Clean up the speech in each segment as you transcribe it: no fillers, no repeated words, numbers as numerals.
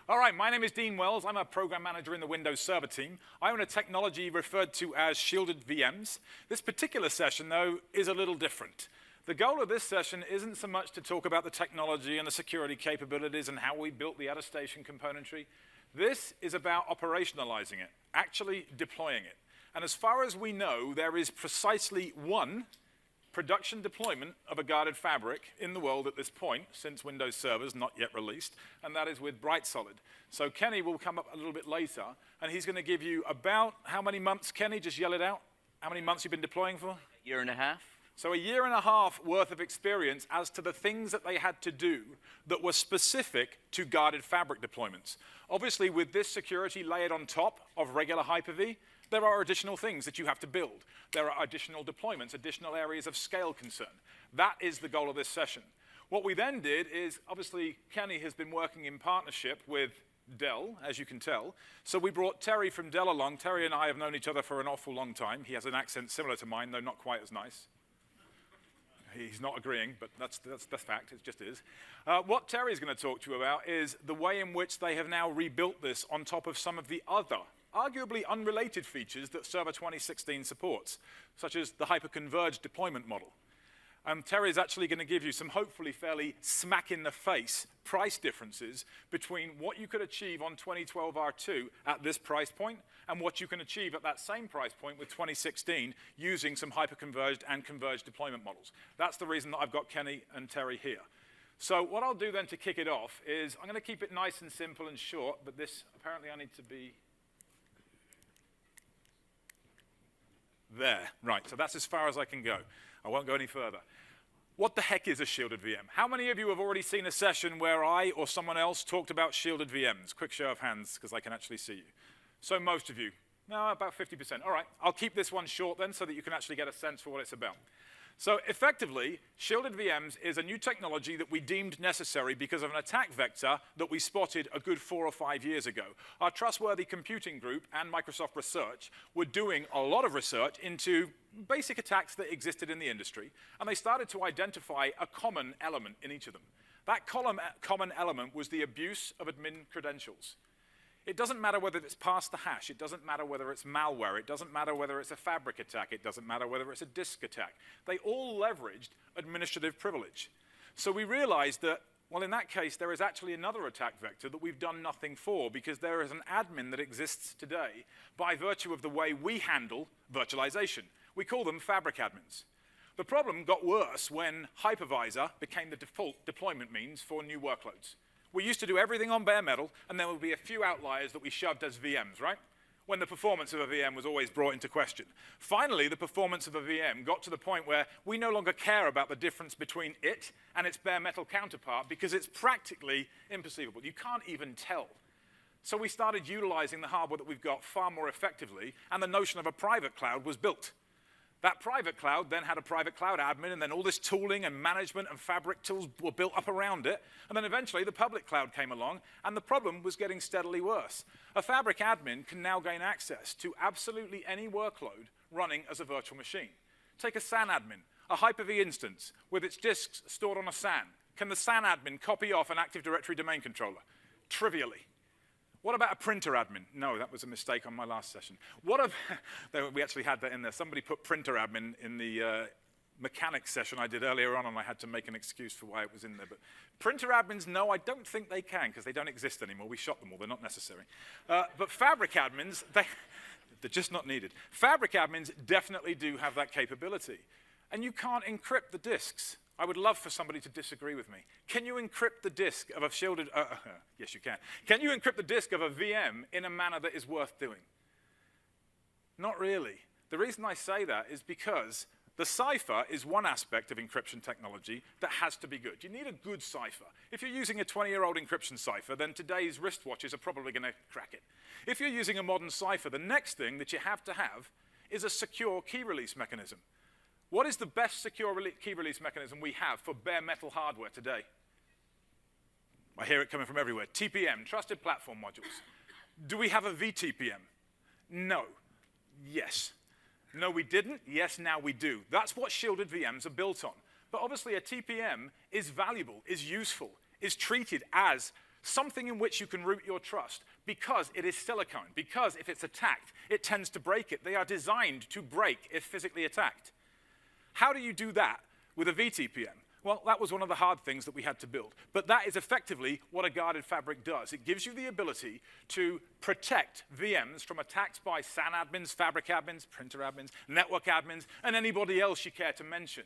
All right, my name is Dean Wells. I'm a program manager in the Windows Server team. I own a technology referred to as shielded VMs. This particular session, though, is a little different. The goal of this session isn't so much to talk about the technology and the security capabilities and how we built the out-of-station componentry. This is about operationalizing it, actually deploying it. And as far as we know, there is precisely one production deployment of a guarded fabric in the world at this point, since Windows Server's not yet released, and that is with Bright Solid. So Kenny will come up a little bit later, and he's going to give you about how many months, Kenny? Just yell it out. How many months you've been deploying for? A year and a half. So a year and a half worth of experience as to the things that they had to do that were specific to guarded fabric deployments. Obviously, with this security layered on top of regular Hyper-V, there are additional things that you have to build. There are additional deployments, additional areas of scale concern. That is the goal of this session. What we then did is, obviously, Kenny has been working in partnership with Dell, as you can tell. So we brought Terry from Dell along. Terry and I have known each other for an awful long time. He has an accent similar to mine, though not quite as nice. He's not agreeing, but that's fact. It just is. What Terry's going to talk to you about is the way in which they have now rebuilt this on top of some of the other, arguably unrelated features that Server 2016 supports, such as the hyper-converged deployment model. Terry is actually going to give you some hopefully fairly smack-in-the-face price differences between what you could achieve on 2012 R2 at this price point and what you can achieve at that same price point with 2016 using some hyper-converged and converged deployment models. That's the reason that I've got Kenny and Terry here. So what I'll do then to kick it off is I'm going to keep it nice and simple and short, but this apparently I need to be there. Right, so that's as far as I can go. I won't go any further. What the heck is a shielded VM? How many of you have already seen a session where I or someone else talked about shielded VMs? Quick show of hands, because I can actually see you. So most of you. No, about 50%. All right, I'll keep this one short then so that you can actually get a sense for what it's about. So effectively, shielded VMs is a new technology that we deemed necessary because of an attack vector that we spotted a good 4 or 5 years ago. Our Trustworthy Computing group and Microsoft Research were doing a lot of research into basic attacks that existed in the industry, and they started to identify a common element in each of them. That common element was the abuse of admin credentials. It doesn't matter whether it's past the hash. It doesn't matter whether it's malware. It doesn't matter whether it's a fabric attack. It doesn't matter whether it's a disk attack. They all leveraged administrative privilege. So we realized that, well, in that case, there is actually another attack vector that we've done nothing for because there is an admin that exists today by virtue of the way we handle virtualization. We call them fabric admins. The problem got worse when hypervisor became the default deployment means for new workloads. We used to do everything on bare metal, and there would be a few outliers that we shoved as VMs, right? When the performance of a VM was always brought into question. Finally, the performance of a VM got to the point where we no longer care about the difference between it and its bare metal counterpart because it's practically imperceivable. You can't even tell. So we started utilizing the hardware that we've got far more effectively, and the notion of a private cloud was built. That private cloud then had a private cloud admin, and then all this tooling and management and fabric tools were built up around it. And then eventually the public cloud came along, and the problem was getting steadily worse. A fabric admin can now gain access to absolutely any workload running as a virtual machine. Take a SAN admin, a Hyper-V instance with its disks stored on a SAN. Can the SAN admin copy off an Active Directory domain controller? Trivially. What about a printer admin? No, that was a mistake on my last session. We actually had that in there. Somebody put printer admin in the mechanics session I did earlier on, and I had to make an excuse for why it was in there. But printer admins, no, I don't think they can, because they don't exist anymore. We shot them all. They're not necessary. But fabric admins, they're just not needed. Fabric admins definitely do have that capability. And you can't encrypt the disks. I would love for somebody to disagree with me. Can you encrypt the disk of a shielded, yes you can. Can you encrypt the disk of a VM in a manner that is worth doing? Not really. The reason I say that is because the cipher is one aspect of encryption technology that has to be good. You need a good cipher. If you're using a 20-year-old encryption cipher, then today's wristwatches are probably going to crack it. If you're using a modern cipher, the next thing that you have to have is a secure key release mechanism. What is the best secure key release mechanism we have for bare metal hardware today? I hear it coming from everywhere. TPM, Trusted Platform Modules. Do we have a VTPM? No. Yes. No, we didn't. Yes, now we do. That's what shielded VMs are built on. But obviously a TPM is valuable, is useful, is treated as something in which you can root your trust, because it is silicone, because if it's attacked, it tends to break it. They are designed to break if physically attacked. How do you do that with a VTPM? Well, that was one of the hard things that we had to build. But that is effectively what a guarded fabric does. It gives you the ability to protect VMs from attacks by SAN admins, fabric admins, printer admins, network admins, and anybody else you care to mention,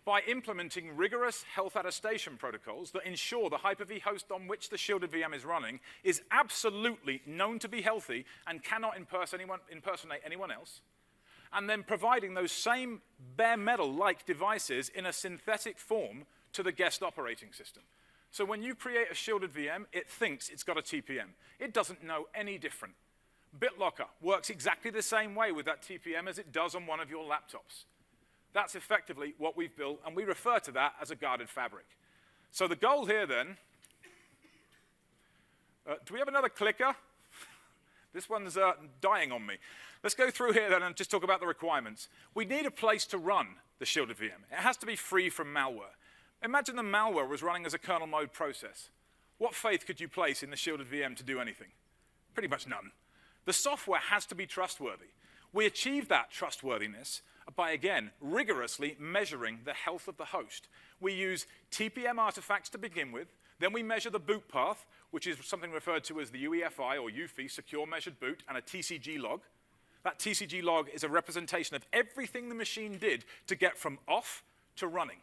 by implementing rigorous health attestation protocols that ensure the Hyper-V host on which the shielded VM is running is absolutely known to be healthy and cannot impersonate anyone else, and then providing those same bare metal-like devices in a synthetic form to the guest operating system. So when you create a shielded VM, it thinks it's got a TPM. It doesn't know any different. BitLocker works exactly the same way with that TPM as it does on one of your laptops. That's effectively what we've built, and we refer to that as a guarded fabric. So the goal here then, do we have another clicker? This one's dying on me. Let's go through here then and just talk about the requirements. We need a place to run the shielded VM. It has to be free from malware. Imagine the malware was running as a kernel mode process. What faith could you place in the shielded VM to do anything? Pretty much none. The software has to be trustworthy. We achieve that trustworthiness by, again, rigorously measuring the health of the host. We use TPM artifacts to begin with. Then we measure the boot path, which is something referred to as the UEFI or UFI, Secure Measured Boot, and a TCG log. That TCG log is a representation of everything the machine did to get from off to running.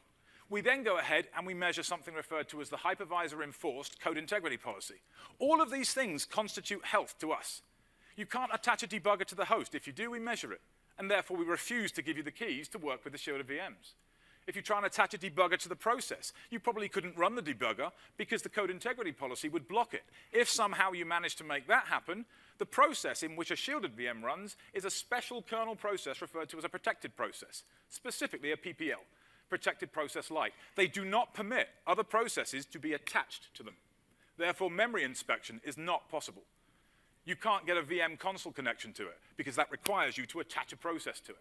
We then go ahead and we measure something referred to as the hypervisor enforced code integrity policy. All of these things constitute health to us. You can't attach a debugger to the host. If you do, we measure it. And therefore, we refuse to give you the keys to work with the shielded VMs. If you try and attach a debugger to the process, you probably couldn't run the debugger because the code integrity policy would block it. If somehow you manage to make that happen, the process in which a shielded VM runs is a special kernel process referred to as a protected process, specifically a PPL, Protected Process Lite. They do not permit other processes to be attached to them. Therefore, memory inspection is not possible. You can't get a VM console connection to it because that requires you to attach a process to it.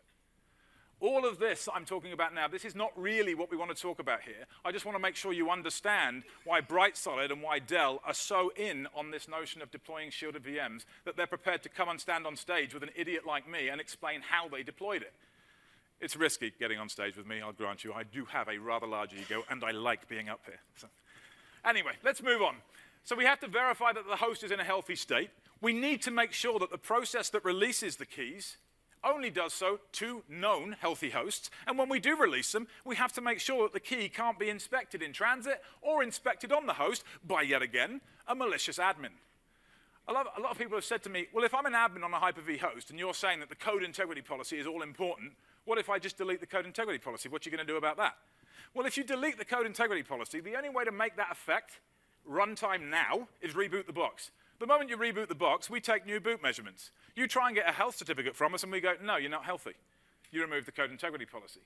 All of this I'm talking about now, this is not really what we want to talk about here. I just want to make sure you understand why Bright Solid and why Dell are so in on this notion of deploying shielded VMs that they're prepared to come and stand on stage with an idiot like me and explain how they deployed it. It's risky getting on stage with me, I'll grant you. I do have a rather large ego, and I like being up here. So. Anyway, let's move on. So we have to verify that the host is in a healthy state. We need to make sure that the process that releases the keys only does so to known healthy hosts. And when we do release them, we have to make sure that the key can't be inspected in transit or inspected on the host by, yet again, a malicious admin. A lot of people have said to me, well, if I'm an admin on a Hyper-V host and you're saying that the code integrity policy is all important, what if I just delete the code integrity policy? What are you going to do about that? Well, if you delete the code integrity policy, the only way to make that effect, runtime now, is reboot the box. The moment you reboot the box, we take new boot measurements. You try and get a health certificate from us, and we go, no, you're not healthy. You remove the code integrity policy.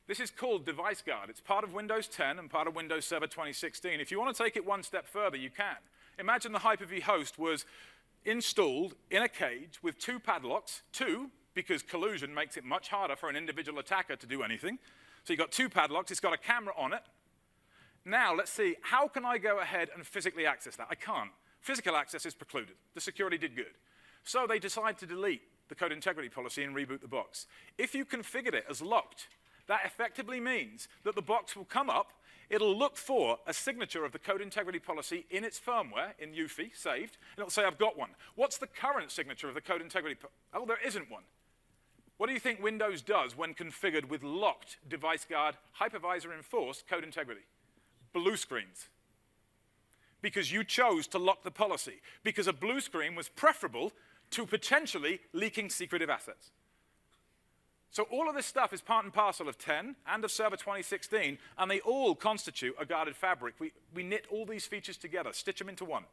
This is called Device Guard. It's part of Windows 10 and part of Windows Server 2016. If you want to take it one step further, you can. Imagine the Hyper-V host was installed in a cage with 2 padlocks, 2, because collusion makes it much harder for an individual attacker to do anything. So you've got 2 padlocks, it's got a camera on it. Now, let's see, how can I go ahead and physically access that? I can't. Physical access is precluded. The security did good. So they decide to delete the code integrity policy and reboot the box. If you configured it as locked, that effectively means that the box will come up, it'll look for a signature of the code integrity policy in its firmware, in UFI, saved, and it'll say, I've got one. What's the current signature of the code integrity policy? Oh, there isn't one. What do you think Windows does when configured with locked Device Guard, hypervisor enforced code integrity? Blue screens. Because you chose to lock the policy. Because a blue screen was preferable to potentially leaking secretive assets. So all of this stuff is part and parcel of 10 and of Server 2016, and they all constitute a guarded fabric. We knit all these features together, stitch them into one.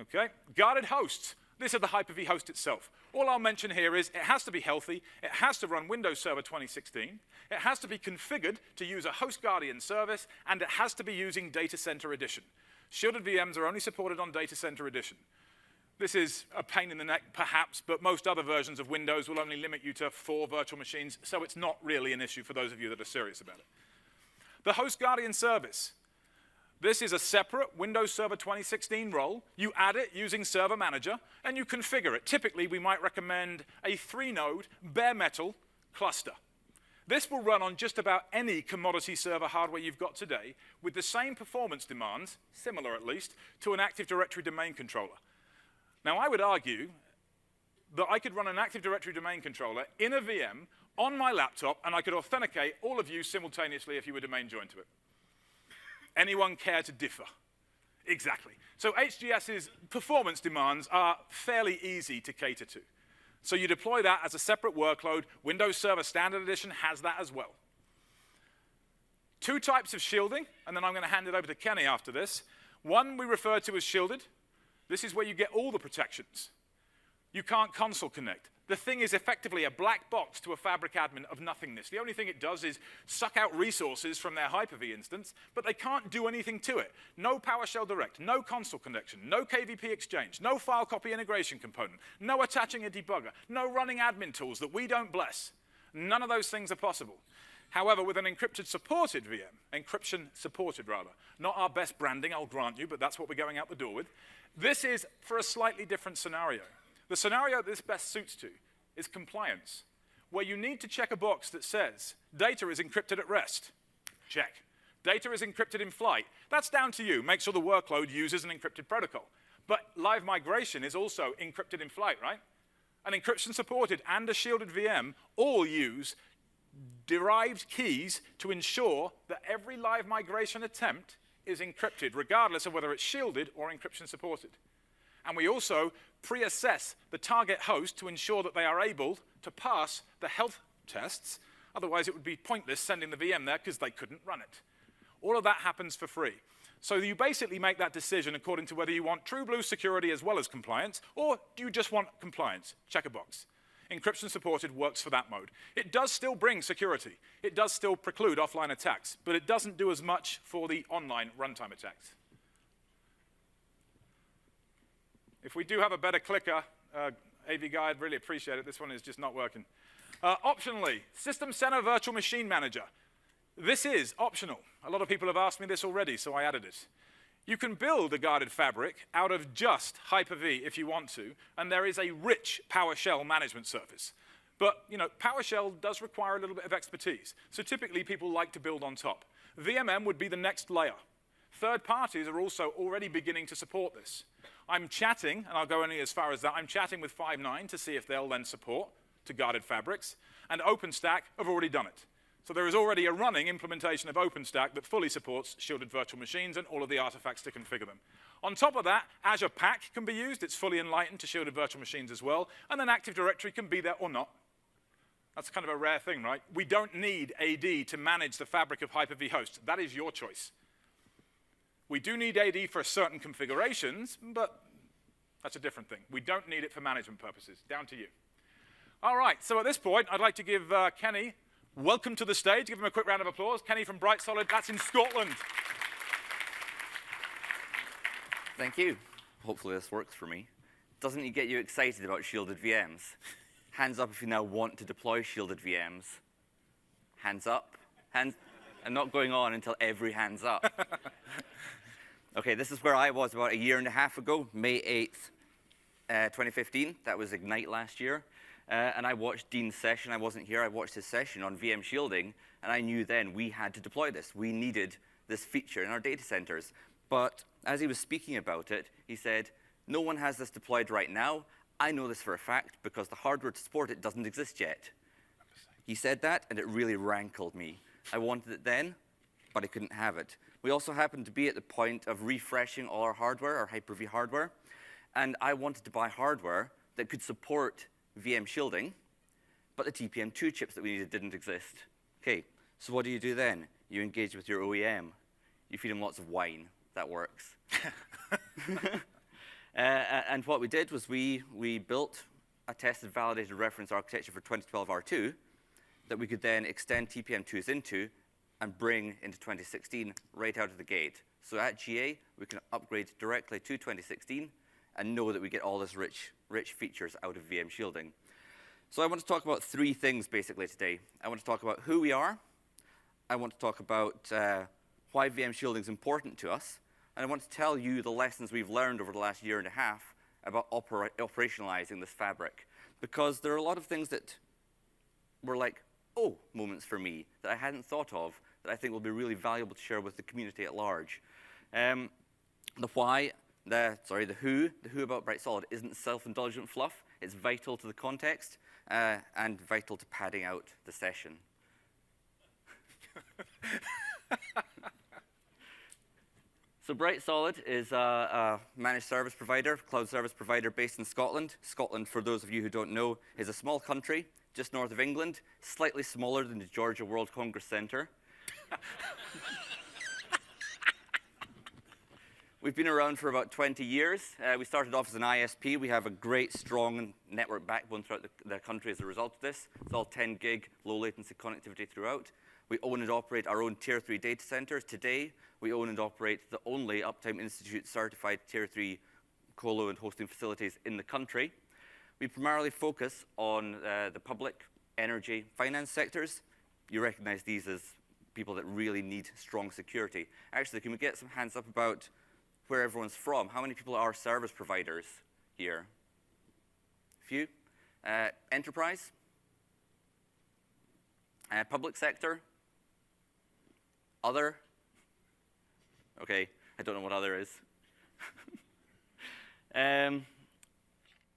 Okay, guarded hosts. This is the Hyper-V host itself. All I'll mention here is it has to be healthy, it has to run Windows Server 2016, it has to be configured to use a Host Guardian service, and it has to be using Data Center Edition. Shielded VMs are only supported on Data Center Edition. This is a pain in the neck, perhaps, but most other versions of Windows will only limit you to 4 virtual machines, so it's not really an issue for those of you that are serious about it. The Host Guardian service. This is a separate Windows Server 2016 role. You add it using Server Manager, and you configure it. Typically, we might recommend a 3-node bare metal cluster. This will run on just about any commodity server hardware you've got today with the same performance demands, similar at least, to an Active Directory domain controller. Now, I would argue that I could run an Active Directory domain controller in a VM on my laptop, and I could authenticate all of you simultaneously if you were domain joined to it. Anyone care to differ? Exactly. So HDS's performance demands are fairly easy to cater to. So you deploy that as a separate workload. Windows Server Standard Edition has that as well. 2 types of shielding, and then I'm going to hand it over to Kenny after this. One we refer to as shielded. This is where you get all the protections. You can't console connect. The thing is effectively a black box to a Fabric admin of nothingness. The only thing it does is suck out resources from their Hyper-V instance, but they can't do anything to it. No PowerShell Direct, no console connection, no KVP exchange, no file copy integration component, no attaching a debugger, no running admin tools that we don't bless. None of those things are possible. However, with an encryption-supported rather, not our best branding, I'll grant you, but that's what we're going out the door with. This is for a slightly different scenario. The scenario this best suits to is compliance, where you need to check a box that says data is encrypted at rest. Check. Data is encrypted in flight. That's down to you. Make sure the workload uses an encrypted protocol. But live migration is also encrypted in flight, right? An encryption supported and a shielded VM all use derived keys to ensure that every live migration attempt is encrypted, regardless of whether it's shielded or encryption supported. And we also pre-assess the target host to ensure that they are able to pass the health tests. Otherwise, it would be pointless sending the VM there because they couldn't run it. All of that happens for free. So you basically make that decision according to whether you want true blue security as well as compliance, or do you just want compliance? Check a box. Encryption supported works for that mode. It does still bring security. It does still preclude offline attacks, but it doesn't do as much for the online runtime attacks. If we do have a better clicker, AV guy, I'd really appreciate it. This one is just not working. Optionally, System Center Virtual Machine Manager. This is optional. A lot of people have asked me this already, so I added it. You can build a guarded fabric out of just Hyper-V if you want to, and there is a rich PowerShell management surface. But PowerShell does require a little bit of expertise, so typically people like to build on top. VMM would be the next layer. Third parties are also already beginning to support this. I'm chatting, and I'll go only as far as that, I'm chatting with Five9 to see if they'll lend support to guarded fabrics, and OpenStack have already done it. So there is already a running implementation of OpenStack that fully supports shielded virtual machines and all of the artifacts to configure them. On top of that, Azure Pack can be used. It's fully enlightened to shielded virtual machines as well, and then Active Directory can be there or not. That's kind of a rare thing, right? We don't need AD to manage the fabric of Hyper-V hosts. That is your choice. We do need AD for certain configurations, but that's a different thing. We don't need it for management purposes. Down to you. All right, so at this point, I'd like to give Kenny welcome to the stage. Give him a quick round of applause. Kenny from Bright Solid, that's in Scotland. Thank you. Hopefully this works for me. Doesn't it get you excited about shielded VMs? Hands up if you now want to deploy shielded VMs. Hands up. Hands. I'm not going on until every hand's up. Okay, this is where I was about a year and a half ago, May 8th, 2015. That was Ignite last year. And I watched Dean's session. I wasn't here. I watched his session on VM shielding, and I knew then we had to deploy this. We needed this feature in our data centers. But as he was speaking about it, he said, no one has this deployed right now. I know this for a fact because the hardware to support it doesn't exist yet. He said that, and it really rankled me. I wanted it then, but I couldn't have it. We also happened to be at the point of refreshing all our hardware, our Hyper-V hardware, and I wanted to buy hardware that could support VM shielding, but the TPM2 chips that we needed didn't exist. Okay, so what do you do then? You engage with your OEM. You feed them lots of wine. That works. And what we did was we built a tested, validated reference architecture for 2012 R2 that we could then extend TPM2s into and bring into 2016 right out of the gate. So at GA, we can upgrade directly to 2016 and know that we get all this rich features out of VM shielding. So I want to talk about 3 things basically today. I want to talk about who we are. I want to talk about why VM shielding is important to us, and I want to tell you the lessons we've learned over the last year and a half about operationalizing this fabric. Because there are a lot of things that were like, oh, moments for me that I hadn't thought of that I think will be really valuable to share with the community at large. The why, the who about Bright Solid isn't self-indulgent fluff. It's vital to the context and vital to padding out the session. So Bright Solid is a managed service provider, cloud service provider based in Scotland. Scotland, for those of you who don't know, is a small country just north of England, slightly smaller than the Georgia World Congress Center. We've been around for about 20 years. We started off as an ISP. We have a great, strong network backbone throughout the country as a result of this. It's all 10 gig, low latency connectivity throughout. We own and operate our own Tier 3 data centers. Today, we own and operate the only Uptime Institute certified Tier 3 colo and hosting facilities in the country. We primarily focus on the public, energy, finance sectors. You recognize these as people that really need strong security. Actually, can we get some hands up about where everyone's from? How many people are service providers here? A few. Enterprise? Public sector? Other? Okay, I don't know what other is.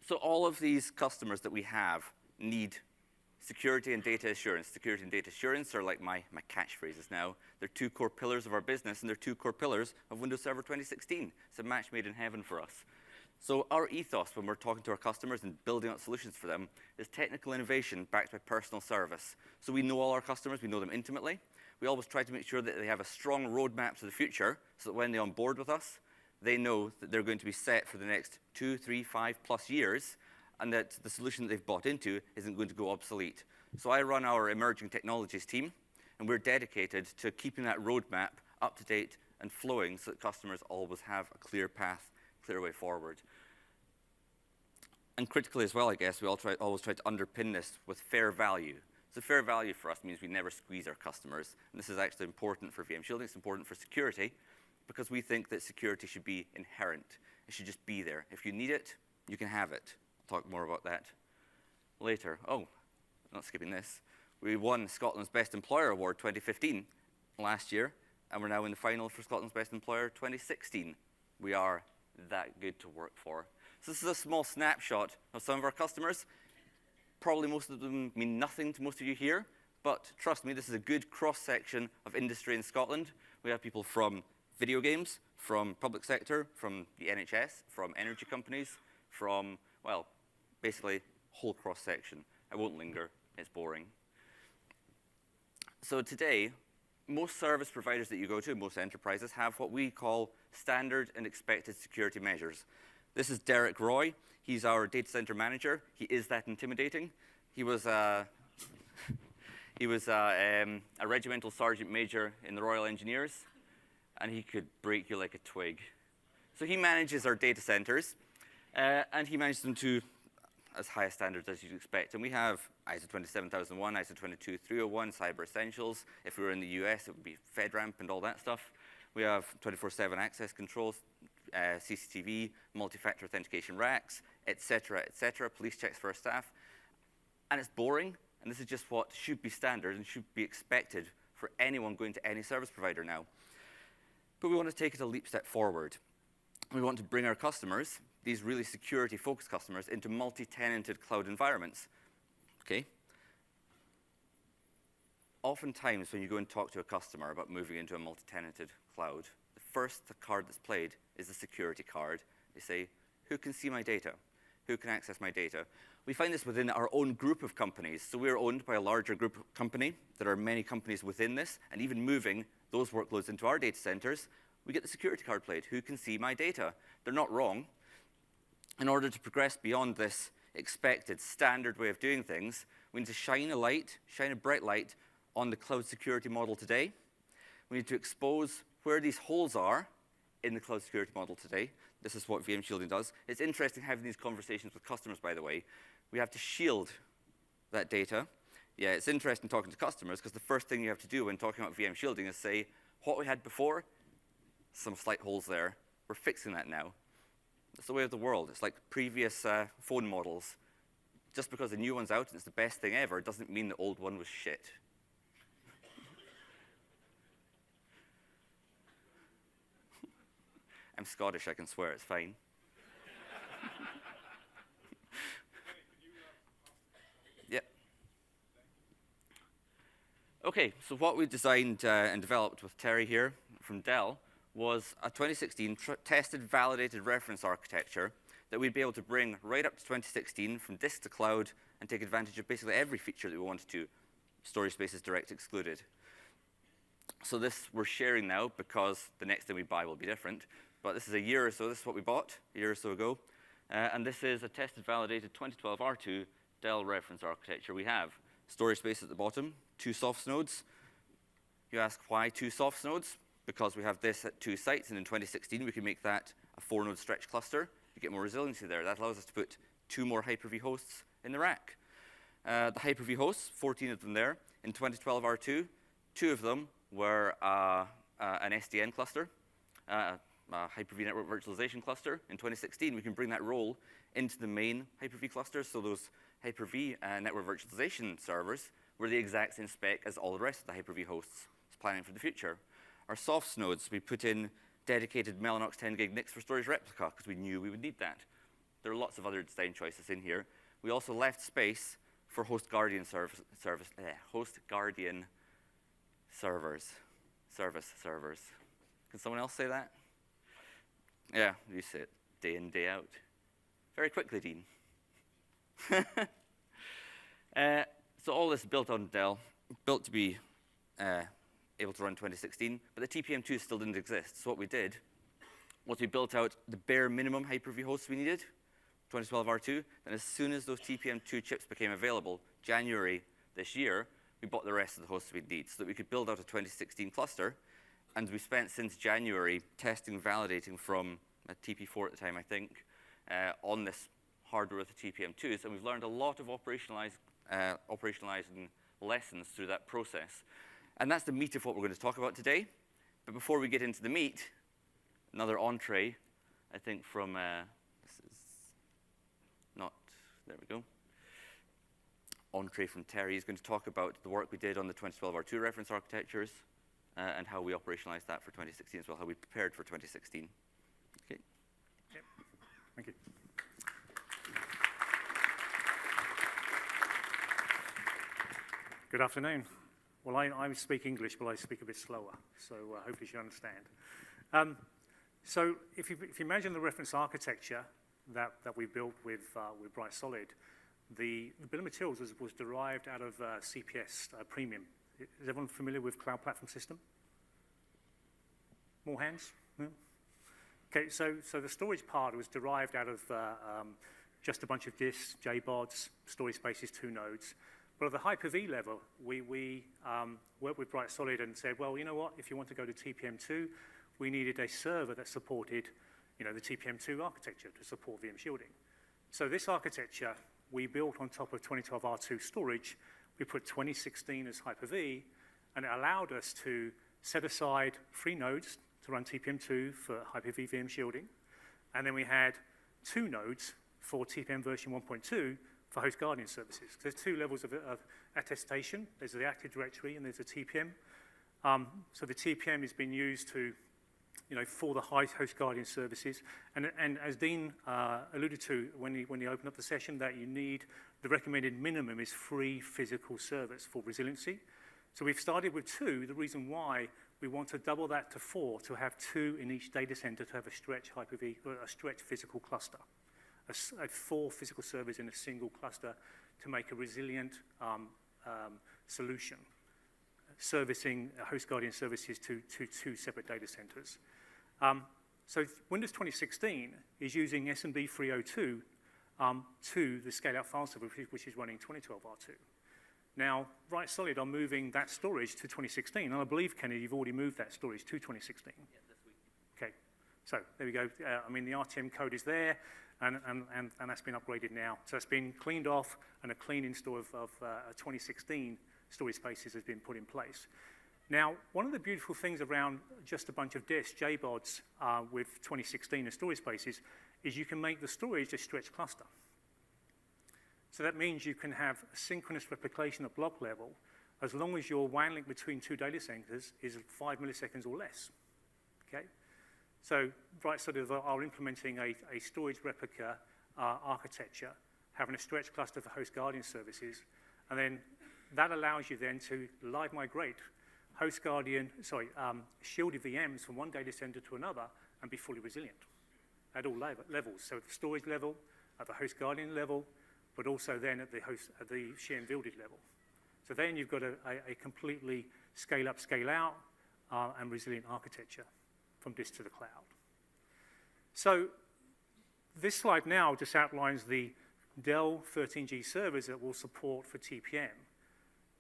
So all of these customers that we have need security and data assurance. Security and data assurance are like my catchphrases now. They're two core pillars of our business, and they're two core pillars of Windows Server 2016. It's a match made in heaven for us. So our ethos when we're talking to our customers and building out solutions for them is technical innovation backed by personal service. So we know all our customers, we know them intimately. We always try to make sure that they have a strong roadmap to the future so that when they're on board with us, they know that they're going to be set for the next 2, 3, 5+ years, and that the solution that they've bought into isn't going to go obsolete. So I run our emerging technologies team, and we're dedicated to keeping that roadmap up to date and flowing so that customers always have a clear path, clear way forward. And critically as well, I guess, we always try to underpin this with fair value. So fair value for us means we never squeeze our customers. And this is actually important for VM shielding. It's important for security because we think that security should be inherent. It should just be there. If you need it, you can have it. I'll talk more about that later. Oh, not skipping this. We won Scotland's Best Employer Award 2015 last year, and we're now in the final for Scotland's Best Employer 2016. We are that good to work for. So this is a small snapshot of some of our customers. Probably most of them mean nothing to most of you here, but trust me, this is a good cross-section of industry in Scotland. We have people from video games, from public sector, from the NHS, from energy companies, from, well, basically whole cross-section. I won't linger, it's boring. So today, most service providers that you go to, most enterprises, have what we call standard and expected security measures. This is Derek Roy. He's our data center manager. He is that intimidating. He was a regimental sergeant major in the Royal Engineers, and he could break you like a twig. So he manages our data centers, and he manages them to as high a standards as you'd expect. And we have ISO 27001, ISO 22301, Cyber Essentials. If we were in the US, it would be FedRAMP and all that stuff. We have 24/7 access controls, CCTV, multi-factor authentication racks, et cetera, police checks for our staff. And it's boring, and this is just what should be standard and should be expected for anyone going to any service provider now. But we want to take it a leap step forward. We want to bring our customers, these really security-focused customers, into multi-tenanted cloud environments. Okay? Oftentimes, when you go and talk to a customer about moving into a multi-tenanted cloud, the first card that's played is the security card. They say, who can see my data? Who can access my data? We find this within our own group of companies. So we're owned by a larger group company. There are many companies within this, and even moving those workloads into our data centers, we get the security card played. Who can see my data? They're not wrong. In order to progress beyond this expected standard way of doing things, we need to shine a bright light on the cloud security model today. We need to expose where these holes are in the cloud security model today. This is what VM shielding does. It's interesting having these conversations with customers, by the way. We have to shield that data. Yeah, it's interesting talking to customers because the first thing you have to do when talking about VM shielding is say, What we had before, some slight holes there. We're fixing that now. It's the way of the world. It's like previous phone models. Just because the new one's out and it's the best thing ever doesn't mean the old one was shit. I'm Scottish, I can swear, it's fine. Yep. Okay, so what we designed and developed with Terry here from Dell was a 2016 tested, validated reference architecture that we'd be able to bring right up to 2016 from disk to cloud and take advantage of basically every feature that we wanted to, storage spaces direct excluded. So this we're sharing now because the next thing we buy will be different. But this is a year or so, this is what we bought a year or so ago. And this is a tested, validated 2012 R2 Dell reference architecture. We have storage space at the bottom, 2 softs nodes. You ask why 2 softs nodes? Because we have this at 2 sites, and in 2016 we can make that a 4-node stretch cluster. You get more resiliency there. That allows us to put 2 more Hyper-V hosts in the rack. The Hyper-V hosts, 14 of them there. In 2012 R2, 2 of them were an SDN cluster, Hyper-V network virtualization cluster. In 2016, we can bring that role into the main Hyper-V cluster, so those Hyper-V network virtualization servers were the exact same spec as all the rest of the Hyper-V hosts. It's planning for the future. Our softs nodes, we put in dedicated Mellanox 10 gig NICs for storage replica because we knew we would need that. There are lots of other design choices in here. We also left space for host guardian servers. Can someone else say that? Yeah, you say it day in, day out. Very quickly, Dean. So all this built on Dell, built to be able to run 2016, but the TPM2 still didn't exist. So what we did was we built out the bare minimum Hyper-V hosts we needed, 2012 R2, and as soon as those TPM2 chips became available, January this year, we bought the rest of the hosts we'd need so that we could build out a 2016 cluster. And we spent since January testing, validating from a TP4 at the time, I think, on this hardware with the TPM2s, and we've learned a lot of operationalizing lessons through that process. And that's the meat of what we're going to talk about today. But before we get into the meat, another entree, I think, from, this is not, there we go. Entree from Terry is going to talk about the work we did on the 2012 R2 reference architectures and how we operationalized that for 2016 as well, how we prepared for 2016. Okay. Yep. Thank you. Good afternoon. Well, I speak English, but I speak a bit slower, so hopefully you understand. So if you imagine the reference architecture that we built with Bright Solid, the bill of materials was derived out of CPS Premium. Is everyone familiar with Cloud Platform System? More hands? No? Okay, so the storage part was derived out of just a bunch of disks, JBODs, storage spaces, 2 nodes. But at the Hyper-V level, we worked with Bright Solid and said, well, you know what? If you want to go to TPM2, we needed a server that supported, the TPM2 architecture to support VM shielding. So this architecture we built on top of 2012 R2 storage. We put 2016 as Hyper-V, and it allowed us to set aside 3 nodes to run TPM2 for Hyper-V VM shielding. And then we had 2 nodes for TPM version 1.2 for host guardian services. There's 2 levels of attestation. There's the Active Directory and there's a TPM. So the TPM has been used to, for the host guardian services. And as Dean alluded to when he opened up the session, that you need, the recommended minimum is 3 physical servers for resiliency. So we've started with 2. The reason why we want to double that to 4, to have 2 in each data center to have a stretch Hyper-V, or a stretch physical cluster. 4 physical servers in a single cluster to make a resilient solution, servicing host guardian services to 2 separate data centers. So Windows 2016 is using SMB 302 to the scale-out file server, which is running 2012 R2. Now, Bright Solid are moving that storage to 2016, and I believe, Kenny, you've already moved that storage to 2016. Yeah, this week. Okay, so there we go. The RTM code is there, and that's been upgraded now. So it's been cleaned off, and a clean install of 2016 storage spaces has been put in place. Now, one of the beautiful things around just a bunch of disks, JBODs, with 2016 and storage spaces, is you can make the storage a stretched cluster. So that means you can have synchronous replication at block level as long as your WAN link between two data centers is 5 milliseconds or less, okay? So Bright-Sided are implementing a storage replica architecture, having a stretched cluster for host guardian services, and then that allows you then to live migrate shielded VMs from one data center to another and be fully resilient at all levels. So at the storage level, at the host guardian level, but also then at the share and builded level. So then you've got a completely scale up, scale out, and resilient architecture from disk to the cloud. So this slide now just outlines the Dell 13G servers that will support for TPM.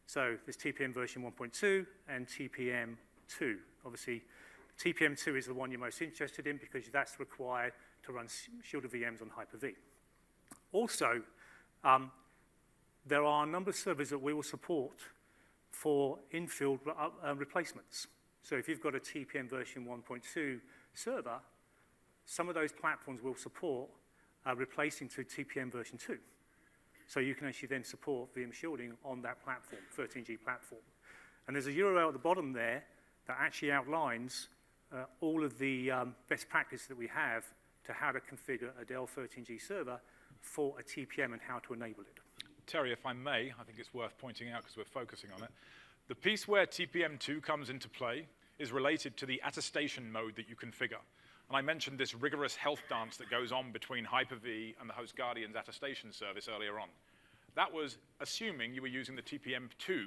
So there's TPM version 1.2 and TPM 2. Obviously, TPM 2 is the one you're most interested in because that's required to run shielded VMs on Hyper-V. Also, there are a number of servers that we will support for in-field replacements. So if you've got a TPM version 1.2 server, some of those platforms will support replacing to TPM version 2. So you can actually then support VM shielding on that platform, 13G platform. And there's a URL at the bottom there that actually outlines all of the best practice that we have to how to configure a Dell 13G server for a TPM and how to enable it. Terry, if I may, I think it's worth pointing out because we're focusing on it. The piece where TPM2 comes into play is related to the attestation mode that you configure. And I mentioned this rigorous health dance that goes on between Hyper-V and the host guardian's attestation service earlier on. That was assuming you were using the TPM2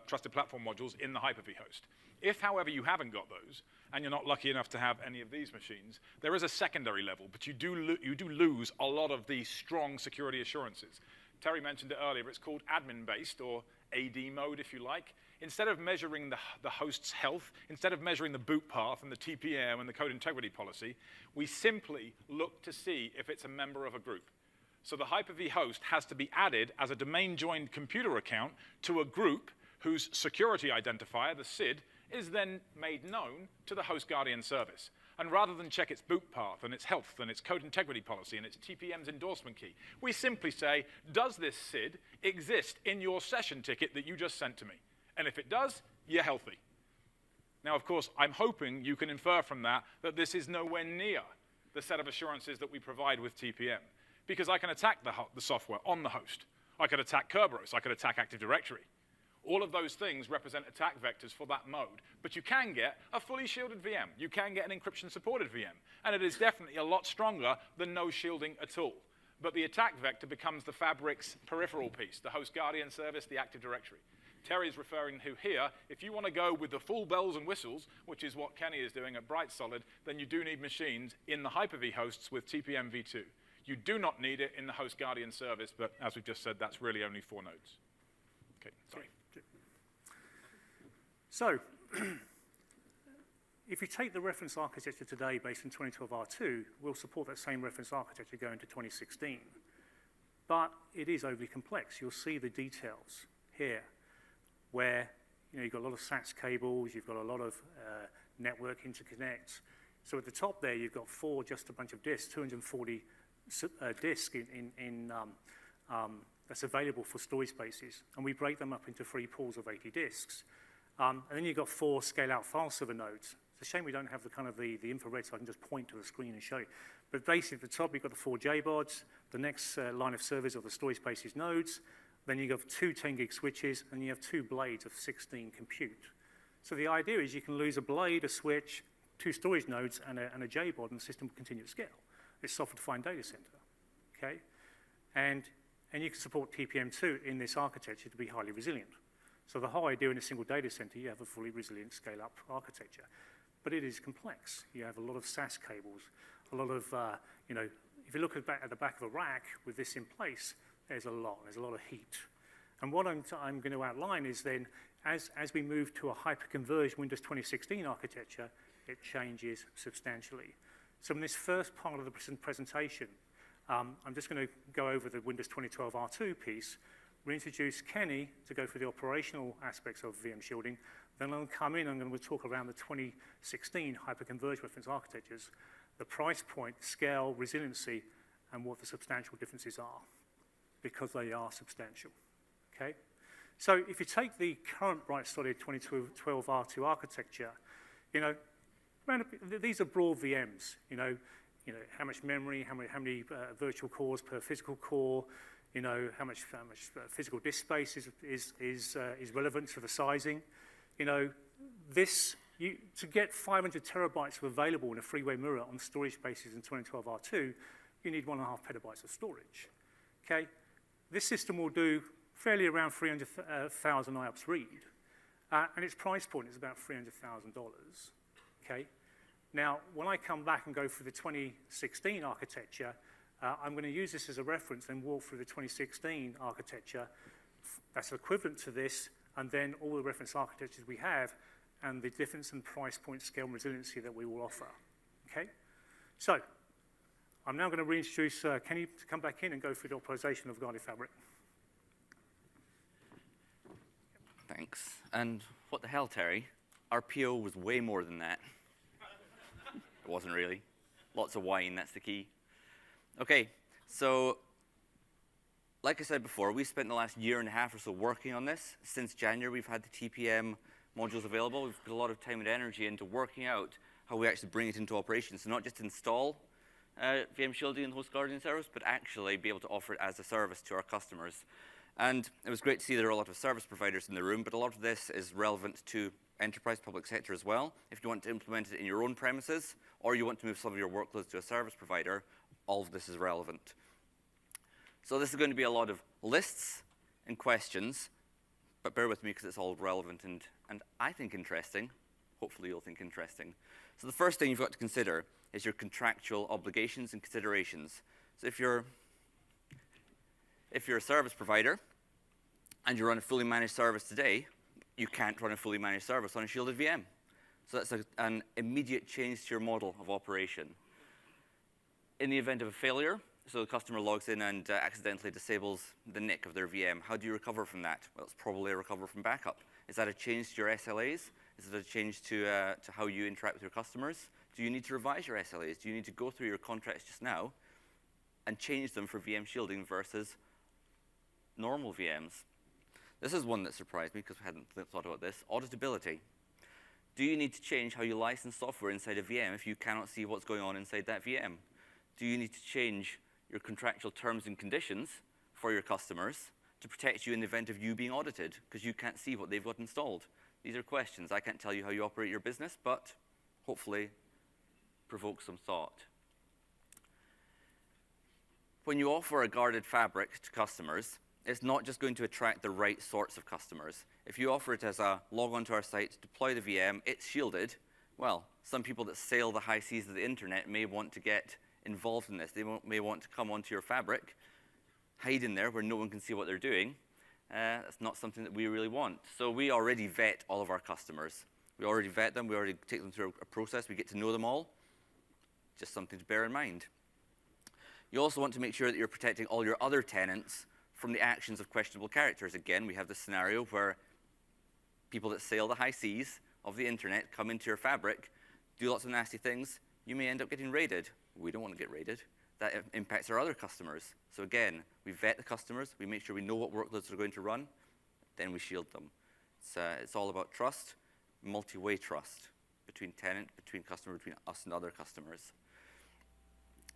trusted platform modules in the Hyper-V host. If, however, you haven't got those, and you're not lucky enough to have any of these machines, there is a secondary level, but you do lose a lot of the strong security assurances. Terry mentioned it earlier, it's called admin-based, or AD mode, if you like. Instead of measuring the host's health, instead of measuring the boot path and the TPM and the code integrity policy, we simply look to see if it's a member of a group. So the Hyper-V host has to be added as a domain-joined computer account to a group whose security identifier, the SID, is then made known to the host guardian service. And rather than check its boot path and its health and its code integrity policy and its TPM's endorsement key, we simply say, does this SID exist in your session ticket that you just sent to me? And if it does, you're healthy. Now, of course, I'm hoping you can infer from that that this is nowhere near the set of assurances that we provide with TPM, because I can attack the software on the host. I could attack Kerberos. I could attack Active Directory. All of those things represent attack vectors for that mode. But you can get a fully shielded VM. You can get an encryption-supported VM. And it is definitely a lot stronger than no shielding at all. But the attack vector becomes the fabric's peripheral piece, the host guardian service, the Active Directory. Terry's referring to here, if you want to go with the full bells and whistles, which is what Kenny is doing at Bright-Solid, then you do need machines in the Hyper-V hosts with TPM v2. You do not need it in the host guardian service, but as we've just said, that's really only 4 nodes. Okay, sorry. So, if you take the reference architecture today based on 2012 R2, we'll support that same reference architecture going to 2016. But it is overly complex. You'll see the details here, where you've got a lot of SAS cables, you've got a lot of network interconnects. So at the top there, you've got just a bunch of disks, 240 disks that's available for storage spaces. And we break them up into 3 pools of 80 disks. And then you've got 4 scale-out file server nodes. It's a shame we don't have the infrared so I can just point to the screen and show you. But basically at the top, you've got the 4 JBODs. The next line of servers are the storage spaces nodes. Then you've got 2 10-gig switches, and you have 2 blades of 16 compute. So the idea is you can lose a blade, a switch, 2 storage nodes, and a JBOD, and the system will continue to scale. It's software-defined data center, okay? And you can support TPM2 in this architecture to be highly resilient. So the whole idea in a single data center, you have a fully resilient scale-up architecture. But it is complex. You have a lot of SAS cables, a lot of, if you look at the back of a rack with this in place, there's a lot of heat. And what I'm going to outline is then, as we move to a hyper-converged Windows 2016 architecture, it changes substantially. So in this first part of the presentation, I'm just going to go over the Windows 2012 R2 piece, reintroduce Kenny to go through the operational aspects of VM shielding, Then I'm going to come in and we'll talk around the 2016 hyperconverged reference architectures, the price point, scale, resiliency, and what the substantial differences are, because they are substantial, okay? So if you take the current Bright Solid 2012 R2 architecture, you know, these are broad VMs, you know, how much memory, how many virtual cores per physical core, you know, how much physical disk space is relevant to the sizing. You know, to get 500 terabytes available in a three-way mirror on storage spaces in 2012 R2, you need 1.5 petabytes of storage, okay? This system will do fairly around 300,000 IOPS read, and its price point is about $300,000, okay? Now, when I come back and go through the 2016 architecture, I'm going to use this as a reference and walk through the 2016 architecture that's equivalent to this, and then all the reference architectures we have, and the difference in price point, scale, and resiliency that we will offer, okay? So, I'm now going to reintroduce Kenny to come back in and go through the optimization of Guarded Fabric. Thanks. And what the hell, Terry? Our PO was way more than that. It wasn't really. Lots of wine, that's the key. Okay, so like I said before, we spent the last year and a half or so working on this. Since January, we've had the TPM modules available. We've put a lot of time and energy into working out how we actually bring it into operation. So not just install VM shielding and host guardian service, but actually be able to offer it as a service to our customers. And it was great to see there are a lot of service providers in the room, but a lot of this is relevant to enterprise public sector as well. If you want to implement it in your own premises, or you want to move some of your workloads to a service provider, all of this is relevant. So this is going to be a lot of lists and questions, but bear with me because it's all relevant and I think interesting. Hopefully you'll think interesting. So the first thing you've got to consider is your contractual obligations and considerations. So if you're a service provider and you run a fully managed service today, you can't run a fully managed service on a shielded VM. So that's an immediate change to your model of operation. In the event of a failure, so the customer logs in and accidentally disables the NIC of their VM, how do you recover from that? Well, it's probably a recover from backup. Is that a change to your SLAs? Is it a change to how you interact with your customers? Do you need to revise your SLAs? Do you need to go through your contracts just now and change them for VM shielding versus normal VMs? This is one that surprised me because we hadn't thought about this. Auditability. Do you need to change how you license software inside a VM if you cannot see what's going on inside that VM? Do you need to change your contractual terms and conditions for your customers to protect you in the event of you being audited because you can't see what they've got installed? These are questions. I can't tell you how you operate your business, but hopefully provoke some thought. When you offer a guarded fabric to customers, it's not just going to attract the right sorts of customers. If you offer it as a log onto our site, deploy the VM, it's shielded, well, some people that sail the high seas of the internet may want to get involved in this. They may want to come onto your fabric, hide in there where no one can see what they're doing. That's not something that we really want. So we already vet all of our customers. We already vet them. We already take them through a process. We get to know them all. Just something to bear in mind. You also want to make sure that you're protecting all your other tenants from the actions of questionable characters. Again, we have this scenario where people that sail the high seas of the internet come into your fabric, do lots of nasty things. You may end up getting raided. We don't want to get raided. That impacts our other customers. So again, we vet the customers. We make sure we know what workloads they're going to run. Then we shield them. It's all about trust, multi-way trust between tenant, between customer, between us and other customers.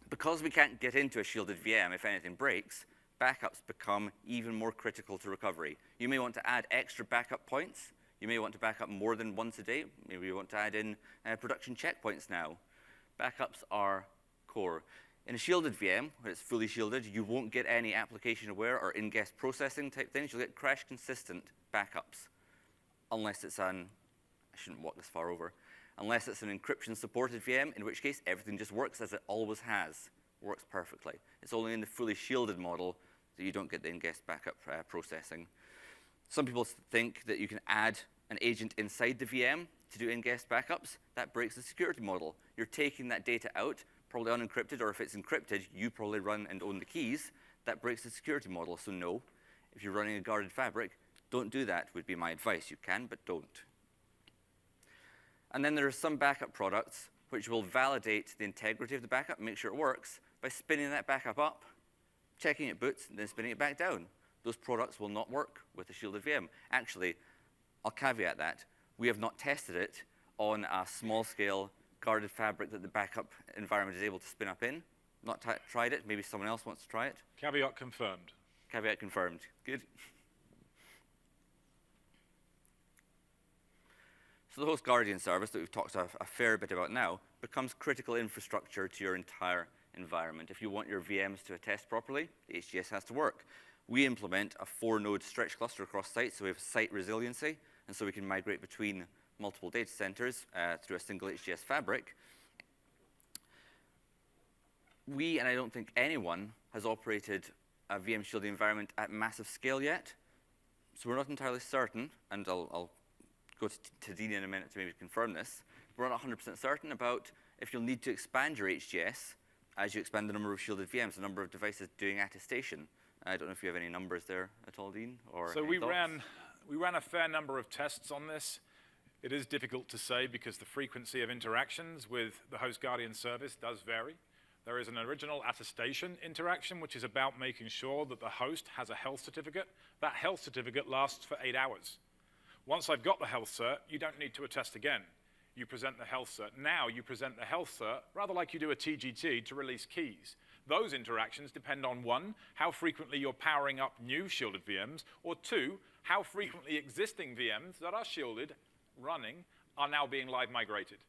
Because we can't get into a shielded VM if anything breaks, backups become even more critical to recovery. You may want to add extra backup points. You may want to back up more than once a day. Maybe you want to add in production checkpoints now. Backups are core. In a shielded VM, where it's fully shielded, you won't get any application-aware or in-guest processing type things. You'll get crash-consistent backups, unless it's I shouldn't walk this far over, unless it's an encryption-supported VM, in which case everything just works as it always has, works perfectly. It's only in the fully shielded model that you don't get the in-guest backup processing. Some people think that you can add an agent inside the VM to do in-guest backups. That breaks the security model. You're taking that data out, probably unencrypted, or if it's encrypted, you probably run and own the keys. That breaks the security model. So no, if you're running a guarded fabric, don't do that would be my advice. You can, but don't. And then there are some backup products which will validate the integrity of the backup, make sure it works, by spinning that backup up, checking it boots, and then spinning it back down. Those products will not work with a shielded VM. Actually, I'll caveat that. We have not tested it on a small-scale guarded fabric that the backup environment is able to spin up in. Not tried it. Maybe someone else wants to try it. Caveat confirmed. Caveat confirmed. Good. So the host guardian service that we've talked a fair bit about now becomes critical infrastructure to your entire environment. If you want your VMs to attest properly, the HGS has to work. We implement a 4-node stretch cluster across sites, so we have site resiliency, and so we can migrate between multiple data centers through a single HGS fabric. We, and I don't think anyone, has operated a VM shielding environment at massive scale yet, so we're not entirely certain, and I'll go to Dean in a minute to maybe confirm this. We're not 100% certain about if you'll need to expand your HGS as you expand the number of shielded VMs, the number of devices doing attestation. I don't know if you have any numbers there at all, Dean, or So any thoughts? we ran a fair number of tests on this. It is difficult to say because the frequency of interactions with the host guardian service does vary. There is an original attestation interaction, which is about making sure that the host has a health certificate. That health certificate lasts for 8 hours. Once I've got the health cert, you don't need to attest again. You present the health cert. Now you present the health cert, rather like you do a TGT, to release keys. Those interactions depend on, 1, how frequently you're powering up new shielded VMs, or 2, how frequently existing VMs that are shielded, running, are now being live migrated.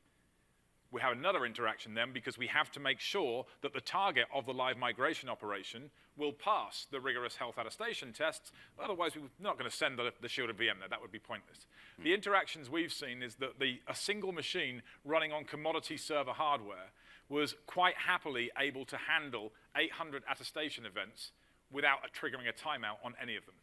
We have another interaction then because we have to make sure that the target of the live migration operation will pass the rigorous health attestation tests. Otherwise, we're not going to send the shielded VM there. That would be pointless. The interactions we've seen is that a single machine running on commodity server hardware was quite happily able to handle 800 attestation events without triggering a timeout on any of them.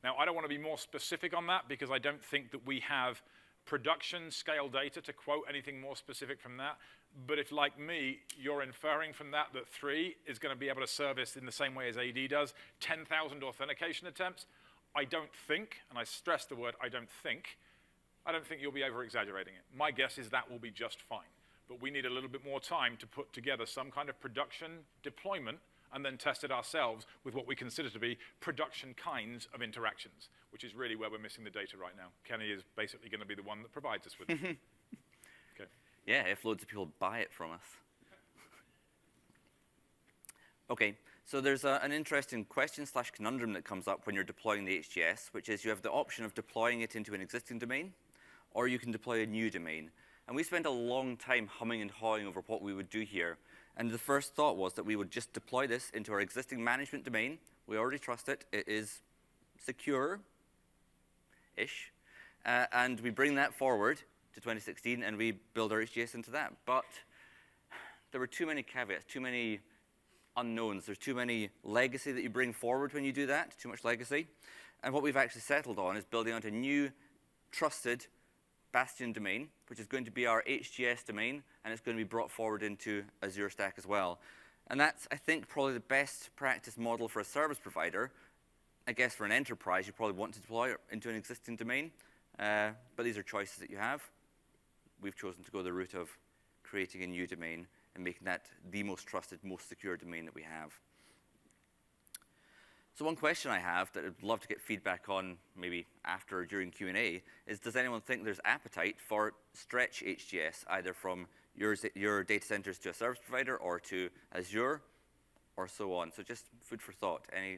Now, I don't want to be more specific on that because I don't think that we have production scale data to quote anything more specific from that. But if, like me, you're inferring from that 3 is going to be able to service in the same way as AD does 10,000 authentication attempts, I don't think, and I stress the word I don't think you'll be over-exaggerating it. My guess is that will be just fine. But we need a little bit more time to put together some kind of production deployment and then test it ourselves with what we consider to be production kinds of interactions, which is really where we're missing the data right now. Kenny is basically going to be the one that provides us with it. Okay. Yeah, if loads of people buy it from us. Okay, so there's an interesting question/conundrum that comes up when you're deploying the HGS, which is you have the option of deploying it into an existing domain, or you can deploy a new domain. And we spent a long time humming and hawing over what we would do here. And the first thought was that we would just deploy this into our existing management domain. We already trust it. It is secure-ish. And we bring that forward to 2016, and we build our HGS into that. But there were too many caveats, too many unknowns. There's too many legacy that you bring forward when you do that, too much legacy. And what we've actually settled on is building out a new, trusted Bastion domain, which is going to be our HGS domain, and it's going to be brought forward into Azure Stack as well. And that's, I think, probably the best practice model for a service provider. I guess for an enterprise, you probably want to deploy it into an existing domain, but these are choices that you have. We've chosen to go the route of creating a new domain and making that the most trusted, most secure domain that we have. So one question I have that I'd love to get feedback on maybe after or during Q&A is, does anyone think there's appetite for stretch HGS, either from your data centers to a service provider or to Azure or so on? So just food for thought. Any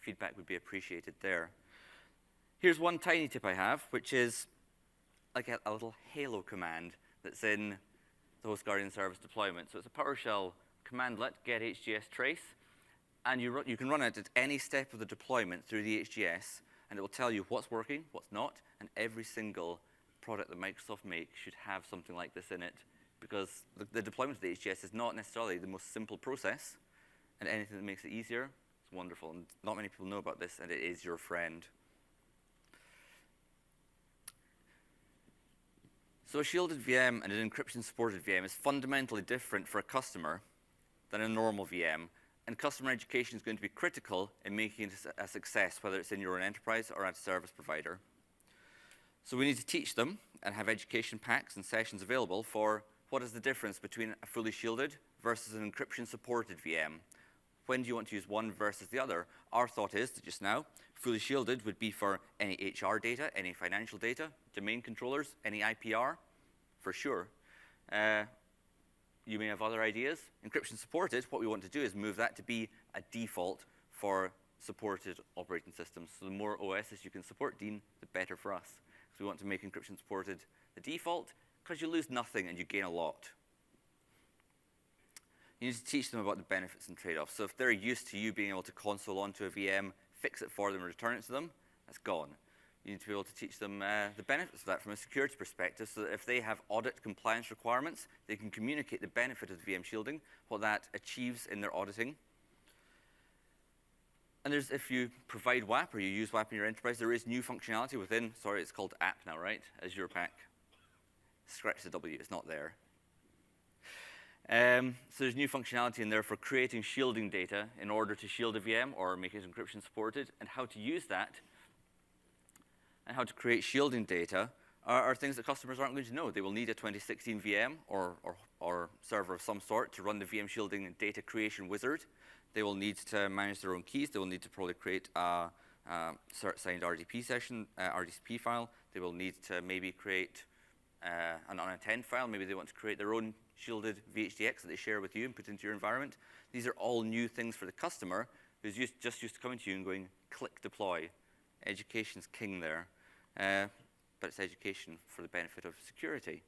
feedback would be appreciated there. Here's one tiny tip I have, which is like a little Halo command that's in the host guardian service deployment. So it's a PowerShell commandlet, get HGS trace. And you can run it at any step of the deployment through the HGS, and it will tell you what's working, what's not, and every single product that Microsoft makes should have something like this in it, because the deployment of the HGS is not necessarily the most simple process, and anything that makes it easier is wonderful. And not many people know about this, and it is your friend. So a shielded VM and an encryption-supported VM is fundamentally different for a customer than a normal VM. And customer education is going to be critical in making it a success, whether it's in your own enterprise or at a service provider. So we need to teach them and have education packs and sessions available for what is the difference between a fully shielded versus an encryption-supported VM. When do you want to use one versus the other? Our thought is that just now, fully shielded would be for any HR data, any financial data, domain controllers, any IPR, for sure. You may have other ideas. Encryption supported, what we want to do is move that to be a default for supported operating systems. So the more OSs you can support, Dean, the better for us. So we want to make encryption supported the default, because you lose nothing and you gain a lot. You need to teach them about the benefits and trade-offs. So if they're used to you being able to console onto a VM, fix it for them, and return it to them, that's gone. You need to be able to teach them the benefits of that from a security perspective, so that if they have audit compliance requirements, they can communicate the benefit of the VM shielding, what that achieves in their auditing. And if you provide WAP or you use WAP in your enterprise, there is new functionality within, sorry, it's called app now, right? Azure Pack. Scratch the W, it's not there. So there's new functionality in there for creating shielding data in order to shield a VM or make it encryption supported, and how to use that and how to create shielding data are things that customers aren't going to know. They will need a 2016 VM or server of some sort to run the VM shielding and data creation wizard. They will need to manage their own keys. They will need to probably create a cert-signed RDP session, RDP file. They will need to maybe create an unattend file. Maybe they want to create their own shielded VHDX that they share with you and put into your environment. These are all new things for the customer who's just used to coming to you and going, click deploy. Education's king there, but it's education for the benefit of security.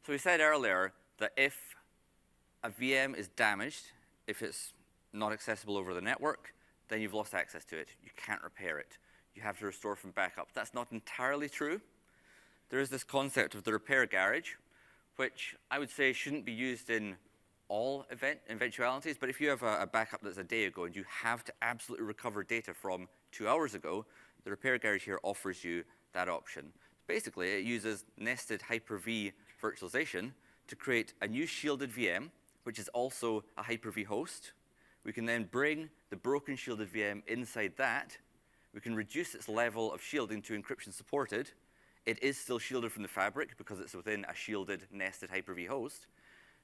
So we said earlier that if a VM is damaged, if it's not accessible over the network, then you've lost access to it. You can't repair it. You have to restore from backup. That's not entirely true. There is this concept of the repair garage, which I would say shouldn't be used in all eventualities, but if you have a backup that's a day ago and you have to absolutely recover data from 2 hours ago, the repair garage here offers you that option. Basically, it uses nested Hyper-V virtualization to create a new shielded VM, which is also a Hyper-V host. We can then bring the broken shielded VM inside that. We can reduce its level of shielding to encryption supported. It is still shielded from the fabric because it's within a shielded nested Hyper-V host.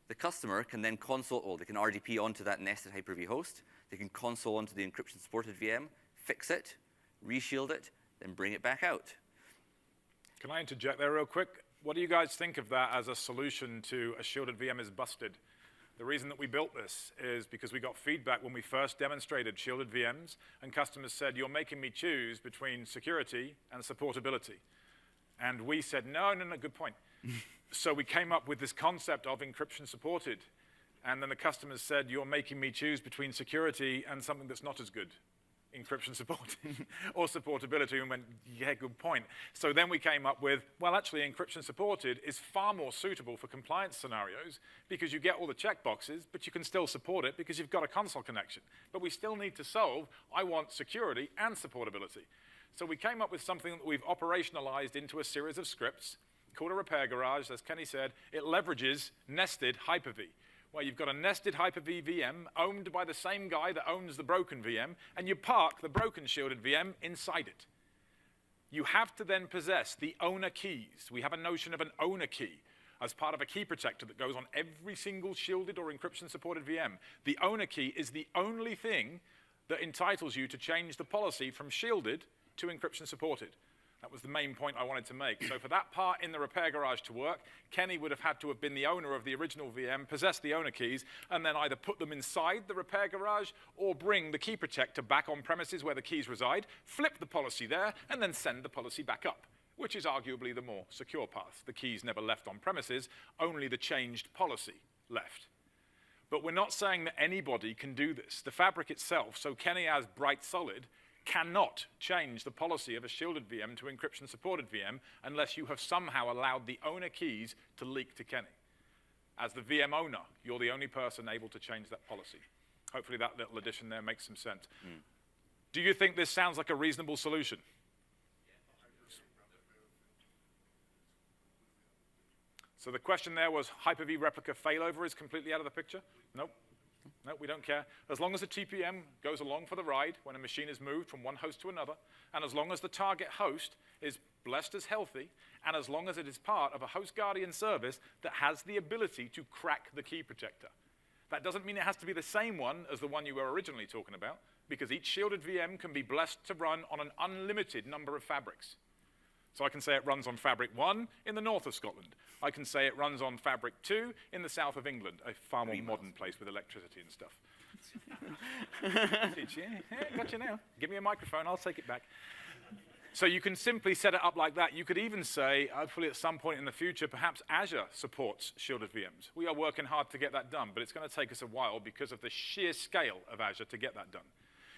The customer can then they can RDP onto that nested Hyper-V host. They can console onto the encryption supported VM, fix it, reshield it, then bring it back out. Can I interject there real quick? What do you guys think of that as a solution to a shielded VM is busted? The reason that we built this is because we got feedback when we first demonstrated shielded VMs, and customers said, you're making me choose between security and supportability. And we said, no, good point. So we came up with this concept of encryption supported. And then the customers said, you're making me choose between security and something that's not as good, encryption supported or supportability, and went, yeah, good point. So then we came up with, well, actually, encryption supported is far more suitable for compliance scenarios because you get all the checkboxes, but you can still support it because you've got a console connection. But we still need to solve, I want security and supportability. So we came up with something that we've operationalized into a series of scripts called a repair garage. As Kenny said, it leverages nested Hyper-V, where you've got a nested Hyper-V VM owned by the same guy that owns the broken VM, and you park the broken shielded VM inside it. You have to then possess the owner keys. We have a notion of an owner key as part of a key protector that goes on every single shielded or encryption-supported VM. The owner key is the only thing that entitles you to change the policy from shielded to encryption supported. That was the main point I wanted to make. So for that part in the repair garage to work, Kenny would have had to have been the owner of the original VM, possess the owner keys, and then either put them inside the repair garage or bring the key protector back on premises where the keys reside, flip the policy there, and then send the policy back up, which is arguably the more secure path. The keys never left on premises, only the changed policy left. But we're not saying that anybody can do this. The fabric itself, so Kenny as bright solid, cannot change the policy of a shielded VM to encryption-supported VM unless you have somehow allowed the owner keys to leak to Kenny. As the VM owner, you're the only person able to change that policy. Hopefully that little addition there makes some sense. Do you think this sounds like a reasonable solution? So the question there was Hyper-V replica failover is completely out of the picture? Nope. No, we don't care. As long as the TPM goes along for the ride when a machine is moved from one host to another, and as long as the target host is blessed as healthy, and as long as it is part of a host guardian service that has the ability to crack the key protector. That doesn't mean it has to be the same one as the one you were originally talking about, because each shielded VM can be blessed to run on an unlimited number of fabrics. So I can say it runs on Fabric 1 in the north of Scotland. I can say it runs on Fabric 2 in the south of England, a far more modern place with electricity and stuff. Did you? Yeah, got you now. Give me a microphone, I'll take it back. So you can simply set it up like that. You could even say, hopefully at some point in the future, perhaps Azure supports shielded VMs. We are working hard to get that done, but it's going to take us a while because of the sheer scale of Azure to get that done.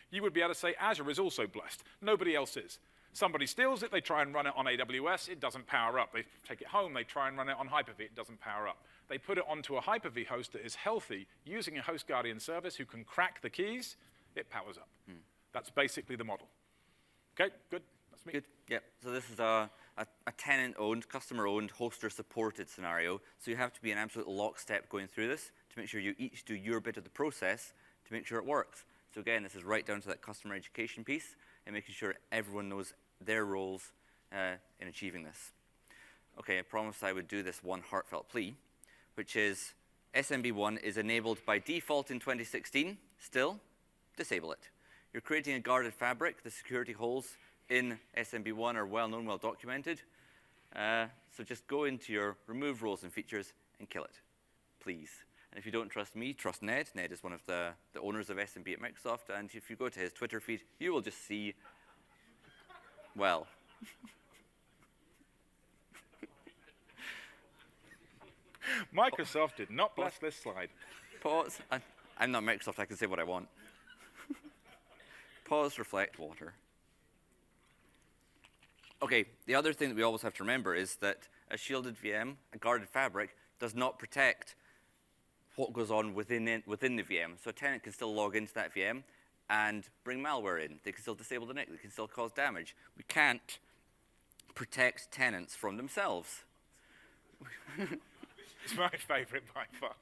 You would be able to say Azure is also blessed. Nobody else is. Somebody steals it, they try and run it on AWS, it doesn't power up. They take it home, they try and run it on Hyper-V, it doesn't power up. They put it onto a Hyper-V host that is healthy, using a host guardian service who can crack the keys, it powers up. That's basically the model. Okay, good. That's me. Good. Yep. So this is a tenant-owned, customer-owned, hoster-supported scenario. So you have to be in absolute lockstep going through this to make sure you each do your bit of the process to make sure it works. So again, this is right down to that customer education piece and making sure everyone knows their roles in achieving this. Okay, I promised I would do this one heartfelt plea, which is SMB1 is enabled by default in 2016. Still, disable it. You're creating a guarded fabric. The security holes in SMB1 are well known, well documented. So just go into your remove roles and features and kill it, please. And if you don't trust me, trust Ned. Ned is one of the owners of SMB at Microsoft. And if you go to his Twitter feed, you will just see, well, Microsoft did not bless this slide. pause. I'm not Microsoft, I can say what I want. Pause, reflect, water. Okay, the other thing that we always have to remember is that a shielded VM, a guarded fabric, does not protect what goes on within the VM. So a tenant can still log into that VM and bring malware in. They can still disable the NIC. They can still cause damage. We can't protect tenants from themselves. It's my favorite by far.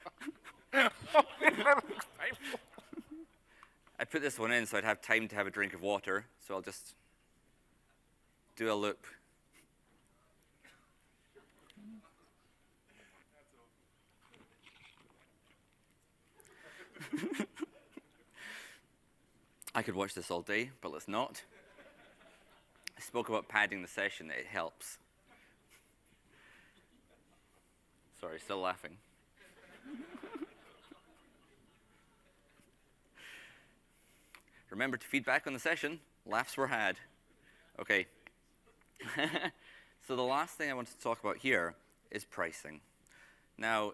I put this one in so I'd have time to have a drink of water. So I'll just do a loop. I could watch this all day, but let's not. I spoke about padding the session, it helps. Sorry, still laughing. Remember to feedback on the session, laughs were had. Okay. So the last thing I want to talk about here is pricing. Now,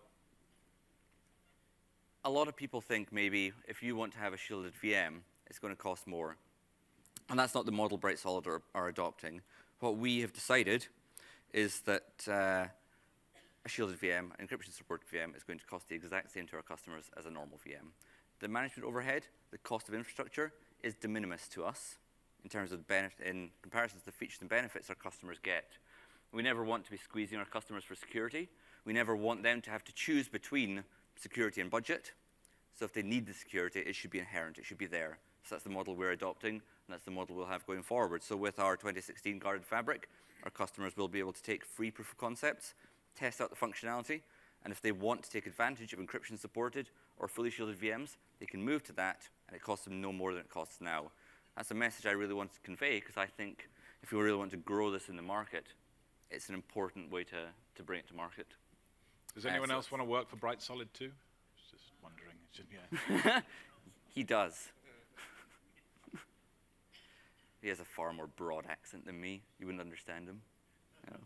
a lot of people think maybe if you want to have a shielded VM, it's going to cost more. And that's not the model Bright Solid are adopting. What we have decided is that a shielded VM, an encryption supported VM, is going to cost the exact same to our customers as a normal VM. The management overhead, the cost of infrastructure, is de minimis to us in terms of in comparison to the features and benefits our customers get. We never want to be squeezing our customers for security. We never want them to have to choose between security and budget. So if they need the security, it should be inherent, it should be there. So that's the model we're adopting, and that's the model we'll have going forward. So with our 2016 guarded fabric, our customers will be able to take free proof of concepts, test out the functionality, and if they want to take advantage of encryption supported or fully shielded VMs, they can move to that, and it costs them no more than it costs now. That's a message I really want to convey, because I think if we really want to grow this in the market, it's an important way to bring it to market. Does anyone else want to work for Bright Solid too? Just wondering. Yeah. He does. He has a far more broad accent than me. You wouldn't understand him. No.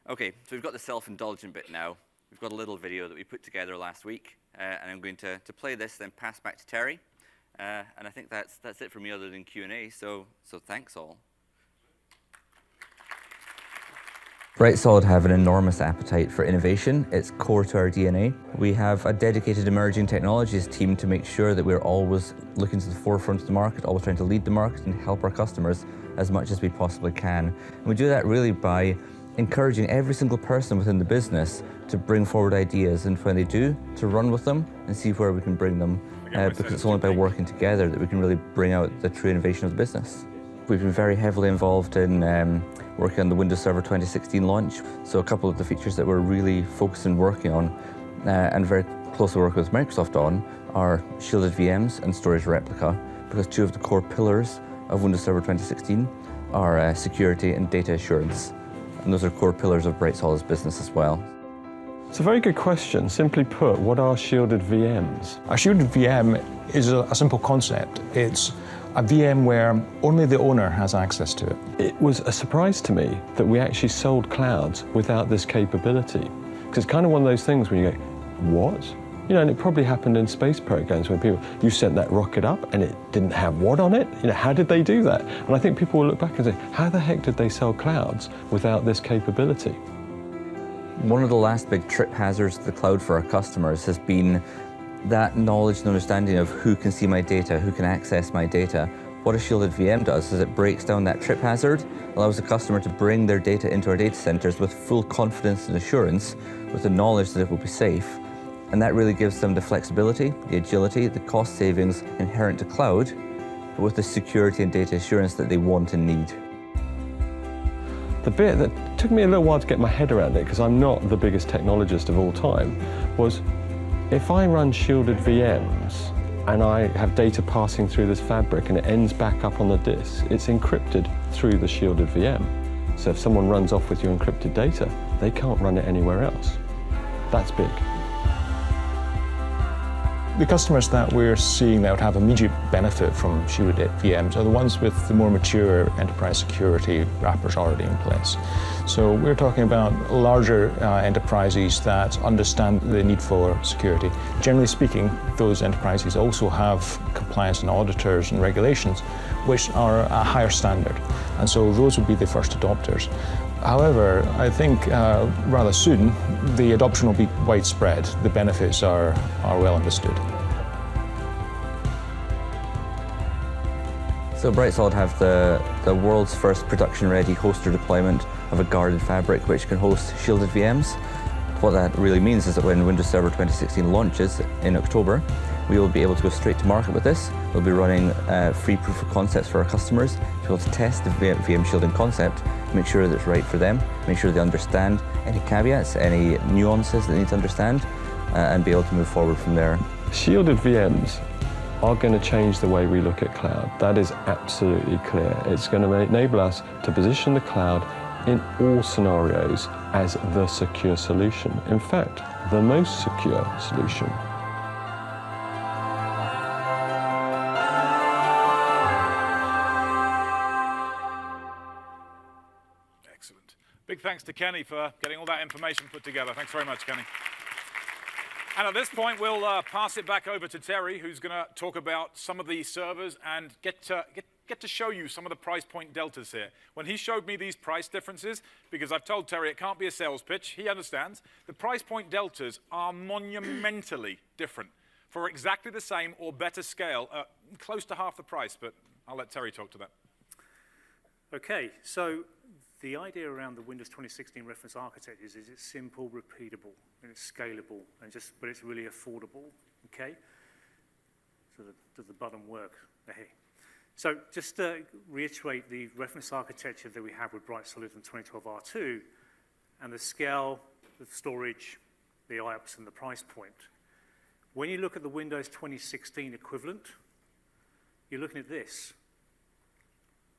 Okay, so we've got the self-indulgent bit now. We've got a little video that we put together last week, and I'm going to play this, then pass back to Terry. And I think that's it for me other than Q&A, so thanks all. Bright Solid have an enormous appetite for innovation. It's core to our DNA. We have a dedicated emerging technologies team to make sure that we're always looking to the forefront of the market, always trying to lead the market and help our customers as much as we possibly can. And we do that really by encouraging every single person within the business to bring forward ideas, and when they do, to run with them and see where we can bring them, because it's only by working together that we can really bring out the true innovation of the business. We've been very heavily involved in working on the Windows Server 2016 launch, so a couple of the features that we're really focused on working on and very closely working with Microsoft on are shielded VMs and storage replica, because two of the core pillars of Windows Server 2016 are security and data assurance. And those are core pillars of BrightSolid's business as well. It's a very good question. Simply put, what are shielded VMs? A shielded VM is a simple concept. It's a VM where only the owner has access to it. It was a surprise to me that we actually sold clouds without this capability. Because it's kind of one of those things where you go, what? You know, and it probably happened in space programs when people, you sent that rocket up and it didn't have what on it? You know, how did they do that? And I think people will look back and say, how the heck did they sell clouds without this capability? One of the last big trip hazards to the cloud for our customers has been that knowledge and understanding of who can see my data, who can access my data. What a shielded VM does is it breaks down that trip hazard, allows the customer to bring their data into our data centers with full confidence and assurance, with the knowledge that it will be safe. And that really gives them the flexibility, the agility, the cost savings inherent to cloud, but with the security and data assurance that they want and need. The bit that took me a little while to get my head around it, because I'm not the biggest technologist of all time, was if I run shielded VMs and I have data passing through this fabric and it ends back up on the disk, it's encrypted through the shielded VM. So if someone runs off with your encrypted data, they can't run it anywhere else. That's big. The customers that we're seeing that would have immediate benefit from shielded VMs are the ones with the more mature enterprise security wrappers already in place. So we're talking about larger enterprises that understand the need for security. Generally speaking, those enterprises also have compliance and auditors and regulations which are a higher standard. And so those would be the first adopters. However, I think rather soon, the adoption will be widespread. The benefits are well understood. So BrightSolid have the world's first production-ready hoster deployment of a guarded fabric which can host shielded VMs. What that really means is that when Windows Server 2016 launches in October, we will be able to go straight to market with this. We'll be running free proof of concepts for our customers to be able to test the VM shielding concept, make sure that it's right for them, make sure they understand any caveats, any nuances they need to understand, and be able to move forward from there. Shielded VMs are going to change the way we look at cloud. That is absolutely clear. It's going to enable us to position the cloud in all scenarios as the secure solution. In fact, the most secure solution. Excellent. Big thanks to Kenny for getting all that information put together. Thanks very much, Kenny. And at this point, we'll pass it back over to Terry, who's going to talk about some of these servers and get to show you some of the price point deltas here. When he showed me these price differences, because I've told Terry it can't be a sales pitch, he understands, the price point deltas are monumentally different for exactly the same or better scale, close to half the price, but I'll let Terry talk to that. Okay, so the idea around the Windows 2016 reference architecture is it's simple, repeatable, and it's scalable, and but it's really affordable, okay? So does the button work? Hey. So just to reiterate the reference architecture that we have with BrightSolid and 2012 R2, and the scale, the storage, the IOPS, and the price point. When you look at the Windows 2016 equivalent, you're looking at this.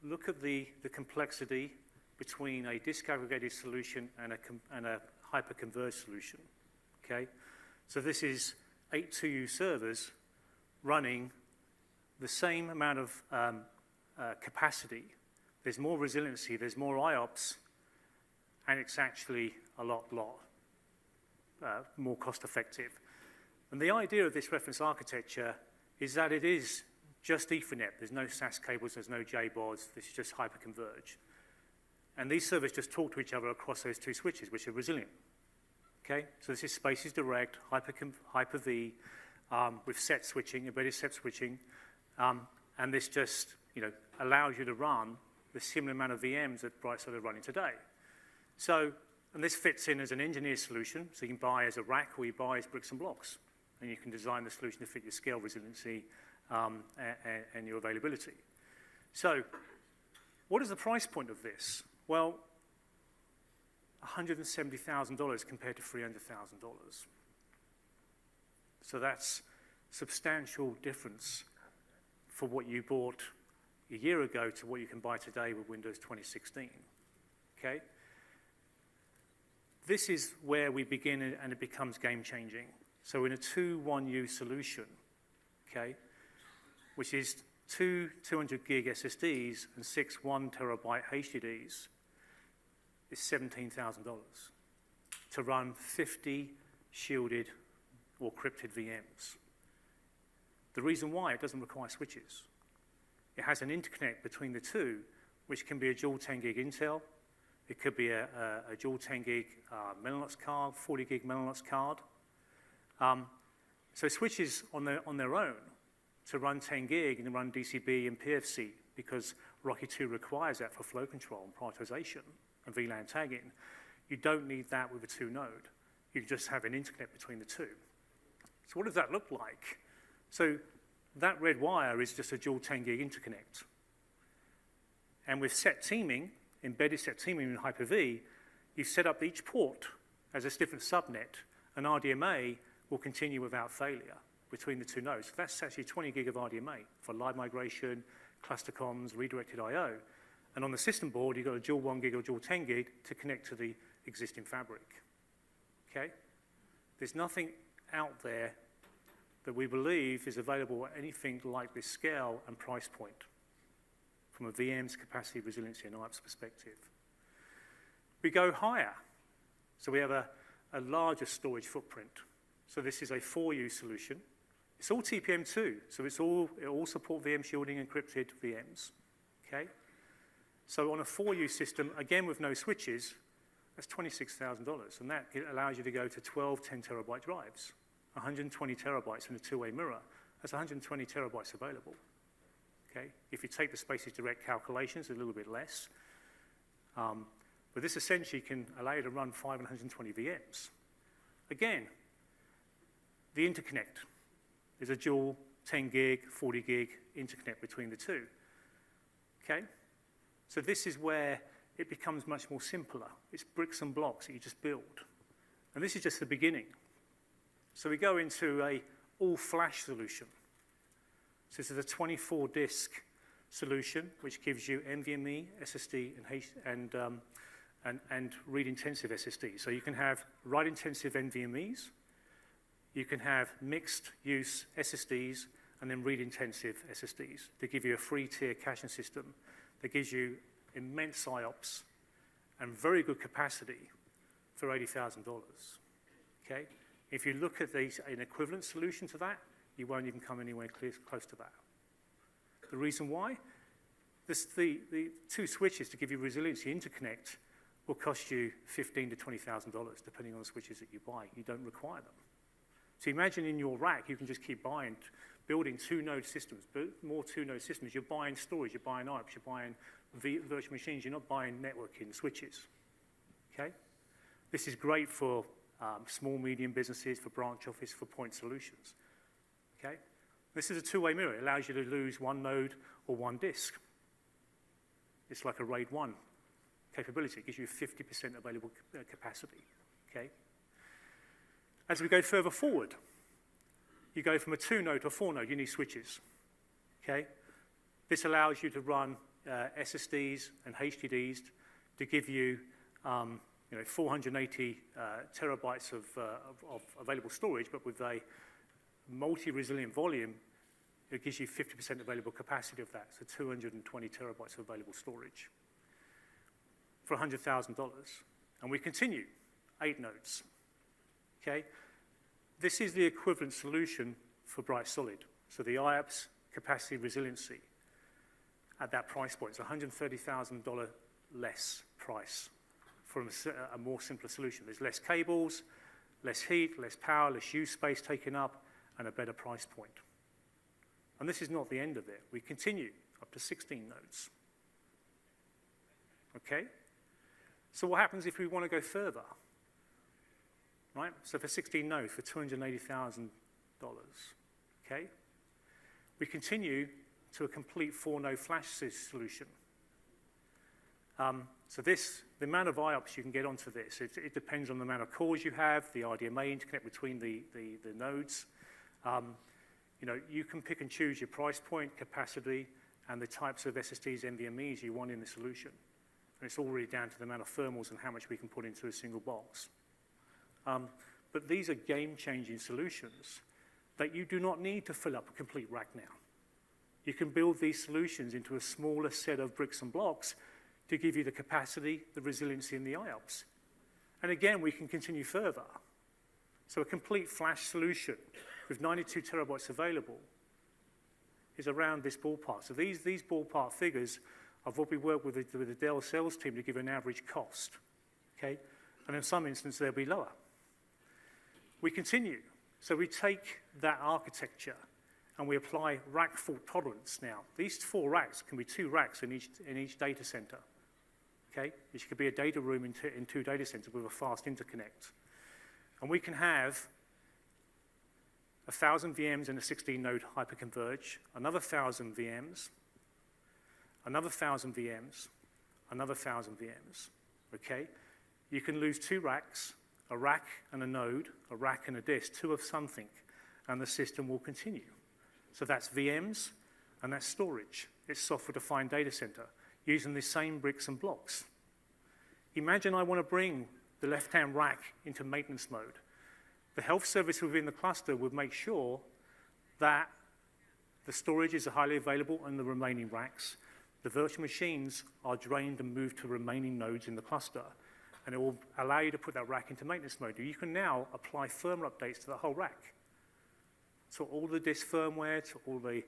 Look at the complexity between a disaggregated solution and a hyper-converged solution, okay? So this is 8 2U servers running the same amount of capacity. There's more resiliency, there's more IOPS, and it's actually a lot more cost-effective. And the idea of this reference architecture is that it is just Ethernet. There's no SAS cables, there's no JBODs, this is just hyper-converged. And these servers just talk to each other across those two switches, which are resilient. Okay, so this is Spaces Direct, Hyper-V, with set switching, embedded set switching, and this just allows you to run the similar amount of VMs that BrightSolid are running today. So, and this fits in as an engineered solution, so you can buy as a rack or you buy as bricks and blocks. And you can design the solution to fit your scale resiliency and your availability. So, what is the price point of this? Well, $170,000 compared to $300,000. So that's substantial difference for what you bought a year ago to what you can buy today with Windows 2016, okay? This is where we begin and it becomes game-changing. So in a 2-1U solution, okay, which is 2 200 gig SSDs and 6 1 terabyte HDDs, is $17,000 to run 50 shielded or encrypted VMs. The reason why, it doesn't require switches. It has an interconnect between the two, which can be a dual 10 gig Intel. It could be a dual 10 gig Mellanox card, 40 gig Mellanox card. So switches on their own to run 10 gig and run DCB and PFC, because Rocky 2 requires that for flow control and prioritization and VLAN tagging. You don't need that with a 2-node. You just have an interconnect between the two. So what does that look like? So that red wire is just a dual 10 gig interconnect. And with set teaming, embedded set teaming in Hyper-V, you set up each port as a different subnet, and RDMA will continue without failure between the two nodes. So that's actually 20 gig of RDMA for live migration, cluster comms, redirected I/O. And on the system board, you've got a dual 1 gig or dual 10 gig to connect to the existing fabric. Okay? There's nothing out there that we believe is available at anything like this scale and price point from a VM's capacity, resiliency, and IOPS perspective. We go higher. So we have a larger storage footprint. So this is a 4U solution. It's all TPM2, so it all support VM shielding encrypted VMs, okay? So on a 4U system, again with no switches, that's $26,000, and that allows you to go to 12 10 terabyte drives, 120 terabytes in a two-way mirror. That's 120 terabytes available, okay? If you take the Spaces Direct calculations, a little bit less. But this essentially can allow you to run 520 VMs. Again, the interconnect is a dual 10 gig, 40 gig interconnect between the two, okay? So this is where it becomes much more simpler. It's bricks and blocks that you just build. And this is just the beginning. So we go into a all-flash solution. So this is a 24-disk solution, which gives you NVMe, SSD, and read-intensive SSD. So you can have write-intensive NVMEs, you can have mixed-use SSDs, and then read-intensive SSDs to give you a free-tier caching system that gives you immense IOPS and very good capacity for $80,000, okay? If you look at an equivalent solution to that, you won't even come anywhere close to that. The reason why? The two switches to give you resiliency interconnect will cost you $15,000 to $20,000, depending on the switches that you buy. You don't require them. So imagine in your rack, you can just keep building two-node systems, more two-node systems. You're buying storage, you're buying IOPS, you're buying virtual machines, you're not buying networking switches, okay? This is great for small, medium businesses, for branch office, for point solutions, okay? This is a two-way mirror. It allows you to lose one node or one disk. It's like a RAID 1 capability. It gives you 50% available capacity, okay? As we go further forward, you go from a 2-node to a 4-node, you need switches, okay? This allows you to run SSDs and HDDs to give you, 480 terabytes of available storage, but with a multi-resilient volume, it gives you 50% available capacity of that, so 220 terabytes of available storage for $100,000. And we continue, 8 nodes, okay? This is the equivalent solution for Bright Solid. So the IOPS capacity resiliency at that price point is $130,000 less price for a more simpler solution. There's less cables, less heat, less power, less use space taken up, and a better price point. And this is not the end of it. We continue up to 16 nodes. Okay? So what happens if we want to go further? Right? So for 16 nodes, for $280,000, okay? We continue to a complete 4-node flash solution. So the amount of IOPS you can get onto this, it depends on the amount of cores you have, the RDMA interconnect between the nodes. You can pick and choose your price point, capacity, and the types of SSDs, NVMEs you want in the solution. And it's all really down to the amount of thermals and how much we can put into a single box. But these are game-changing solutions that you do not need to fill up a complete rack now. You can build these solutions into a smaller set of bricks and blocks to give you the capacity, the resiliency, and the IOPS. And again, we can continue further. So a complete flash solution with 92 terabytes available is around this ballpark. So these ballpark figures of what we work with the Dell sales team to give an average cost, okay? And in some instances, they'll be lower. We continue. So we take that architecture and we apply rack fault tolerance now. These 4 racks can be 2 racks in each data center, okay? Which could be a data room in 2 data centers with a fast interconnect. And we can have 1,000 VMs in a 16-node hyperconverge, another 1,000 VMs, another 1,000 VMs, another 1,000 VMs, okay? You can lose 2 racks, a rack and a node, a rack and a disk, 2 of something, and the system will continue. So that's VMs, and that's storage. It's software-defined data center, using the same bricks and blocks. Imagine I want to bring the left-hand rack into maintenance mode. The health service within the cluster would make sure that the storage is highly available on the remaining racks. The virtual machines are drained and moved to remaining nodes in the cluster, and it will allow you to put that rack into maintenance mode. You can now apply firmware updates to the whole rack. So all the disk firmware, to all the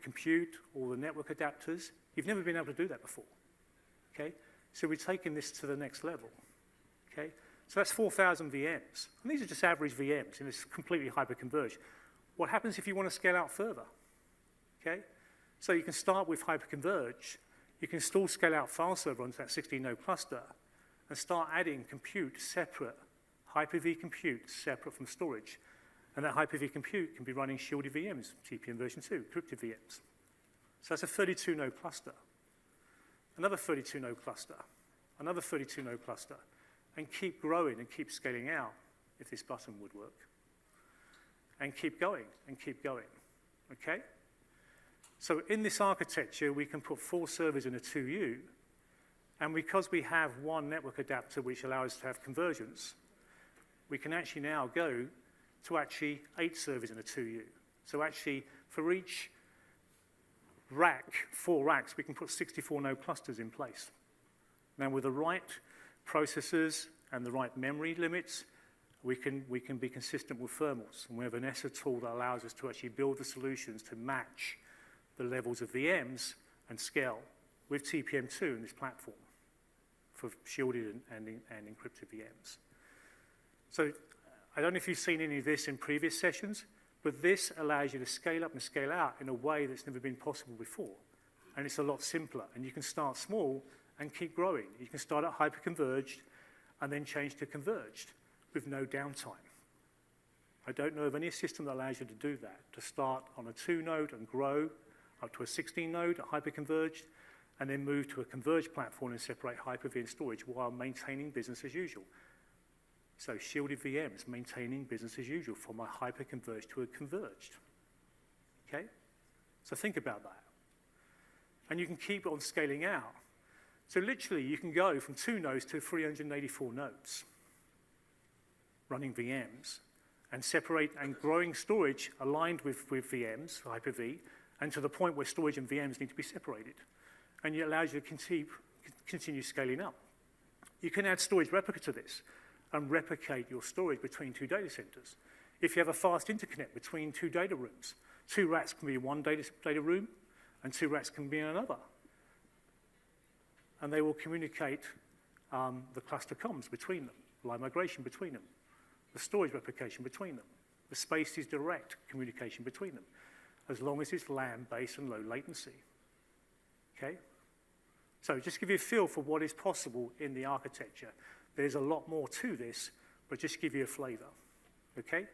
compute, all the network adapters. You've never been able to do that before, okay? So we're taking this to the next level, okay? So that's 4,000 VMs. And these are just average VMs, and it's completely hyperconverged. What happens if you want to scale out further, okay? So you can start with hyperconverged. You can still scale out file server onto that 16-node cluster and start adding compute separate, Hyper-V compute separate from storage. And that Hyper-V compute can be running shielded VMs, TPM version 2, encrypted VMs. So that's a 32-node cluster. Another 32-node cluster. Another 32-node cluster. And keep growing and keep scaling out, if this button would work. And keep going, okay? So in this architecture, we can put 4 servers in a 2U, and because we have one network adapter which allows us to have convergence, we can actually now go to actually 8 servers in a 2U. So actually, for each rack, 4 racks, we can put 64-node clusters in place. Now, with the right processors and the right memory limits, we can be consistent with thermals. And we have an ESSA tool that allows us to actually build the solutions to match the levels of VMs and scale with TPM2 in this platform for shielded and encrypted VMs. So I don't know if you've seen any of this in previous sessions, but this allows you to scale up and scale out in a way that's never been possible before. And it's a lot simpler. And you can start small and keep growing. You can start at hyperconverged and then change to converged with no downtime. I don't know of any system that allows you to do that, to start on a 2-node and grow up to a 16-node hyperconverged, and then move to a converged platform and separate Hyper-V and storage while maintaining business as usual. So shielded VMs, maintaining business as usual from a hyperconverged to a converged, okay? So think about that. And you can keep on scaling out. So literally, you can go from 2 nodes to 384 nodes running VMs and separate and growing storage aligned with VMs, Hyper-V, and to the point where storage and VMs need to be separated. And it allows you to continue scaling up. You can add storage replica to this and replicate your storage between 2 data centers. If you have a fast interconnect between 2 data rooms, 2 racks can be in one data room, and 2 racks can be in another. And they will communicate the cluster comms between them, line migration between them, the storage replication between them, the space is direct communication between them, as long as it's LAN-based and low latency, okay? So just to give you a feel for what is possible in the architecture. There's a lot more to this, but just to give you a flavor, okay?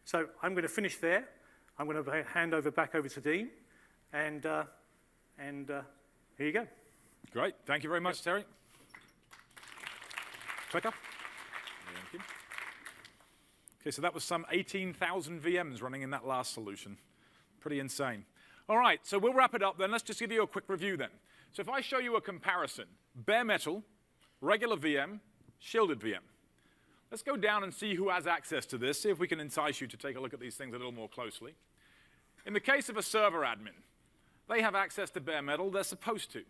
So I'm going to finish there. I'm going to hand back over to Dean, and here you go. Great. Thank you very much, Terry. Clicker. Thank you. Okay, so that was some 18,000 VMs running in that last solution. Pretty insane. All right, so we'll wrap it up then. Let's just give you a quick review then. So if I show you a comparison, bare metal, regular VM, shielded VM. Let's go down and see who has access to this, see if we can entice you to take a look at these things a little more closely. In the case of a server admin, they have access to bare metal, they're supposed to.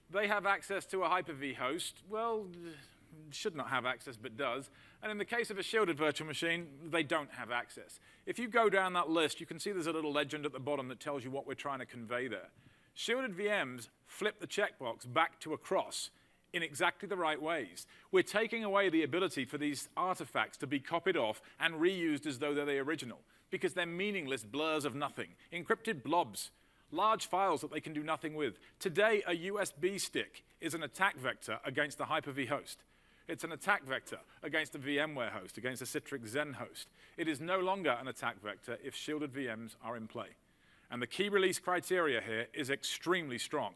They have access to a Hyper-V host, well, should not have access, but does. And in the case of a shielded virtual machine, they don't have access. If you go down that list, you can see there's a little legend at the bottom that tells you what we're trying to convey there. Shielded VMs flip the checkbox back to a cross in exactly the right ways. We're taking away the ability for these artifacts to be copied off and reused as though they're the original, because they're meaningless blurs of nothing, encrypted blobs, large files that they can do nothing with. Today, a USB stick is an attack vector against the Hyper-V host. It's an attack vector against a VMware host, against a Citrix Xen host. It is no longer an attack vector if shielded VMs are in play. And the key release criteria here is extremely strong.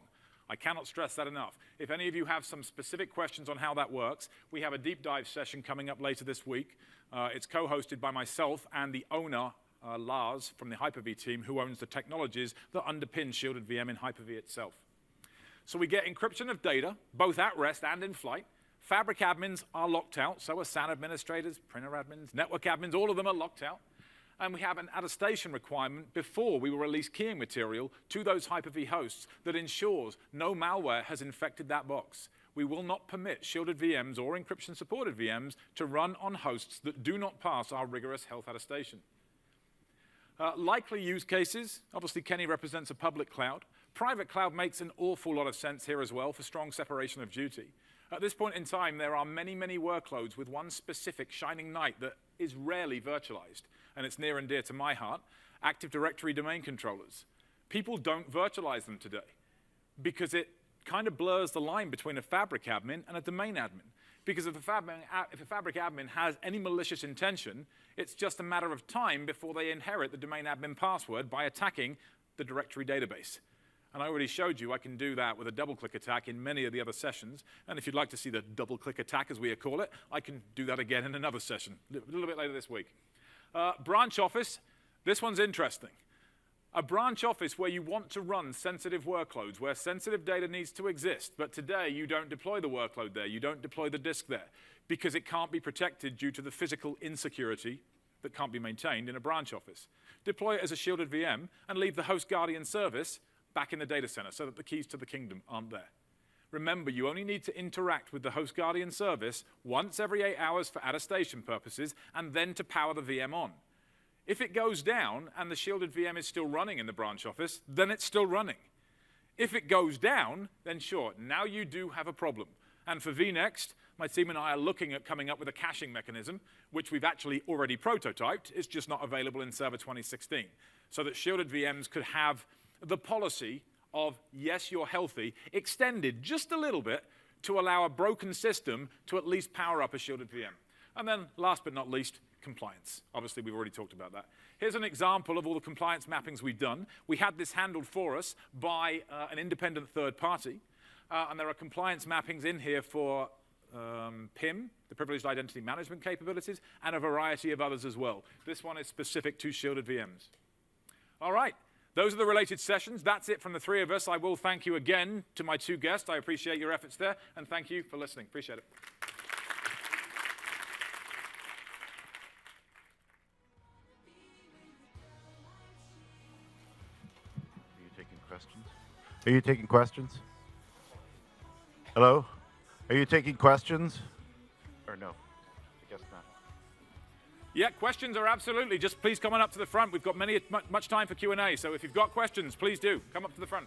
I cannot stress that enough. If any of you have some specific questions on how that works, we have a deep dive session coming up later this week. It's co-hosted by myself and the owner, Lars, from the Hyper-V team, who owns the technologies that underpin shielded VM in Hyper-V itself. So we get encryption of data, both at rest and in flight. Fabric admins are locked out, so are SAN administrators, printer admins, network admins, all of them are locked out. And we have an attestation requirement before we will release keying material to those Hyper-V hosts that ensures no malware has infected that box. We will not permit shielded VMs or encryption-supported VMs to run on hosts that do not pass our rigorous health attestation. Likely use cases, obviously Kenny represents a public cloud. Private cloud makes an awful lot of sense here as well for strong separation of duty. At this point in time, there are many, many workloads with one specific shining knight that is rarely virtualized, and it's near and dear to my heart, Active Directory domain controllers. People don't virtualize them today because it kind of blurs the line between a fabric admin and a domain admin. Because if a fabric admin has any malicious intention, it's just a matter of time before they inherit the domain admin password by attacking the directory database. And I already showed you I can do that with a double-click attack in many of the other sessions. And if you'd like to see the double-click attack, as we call it, I can do that again in another session, a little bit later this week. Branch office, this one's interesting. A branch office where you want to run sensitive workloads, where sensitive data needs to exist, but today you don't deploy the workload there, you don't deploy the disk there, because it can't be protected due to the physical insecurity that can't be maintained in a branch office. Deploy it as a shielded VM and leave the host guardian service back in the data center so that the keys to the kingdom aren't there. Remember, you only need to interact with the host guardian service once every 8 hours for attestation purposes and then to power the VM on. If it goes down and the shielded VM is still running in the branch office, then it's still running. If it goes down, then sure, now you do have a problem. And for vNext, my team and I are looking at coming up with a caching mechanism, which we've actually already prototyped. It's just not available in Server 2016, so that shielded VMs could have the policy of, yes, you're healthy, extended just a little bit to allow a broken system to at least power up a shielded VM. And then, last but not least, compliance. Obviously, we've already talked about that. Here's an example of all the compliance mappings we've done. We had this handled for us by an independent third party, and there are compliance mappings in here for PIM, the Privileged Identity Management capabilities, and a variety of others as well. This one is specific to shielded VMs. All right. Those are the related sessions. That's it from the three of us. I will thank you again to my two guests. I appreciate your efforts there, and thank you for listening. Appreciate it. Are you taking questions? Are you taking questions? Hello? Are you taking questions? Or no? I guess not. Yeah, questions are absolutely. Just please come on up to the front. We've got much time for Q&A, so if you've got questions, please do. Come up to the front.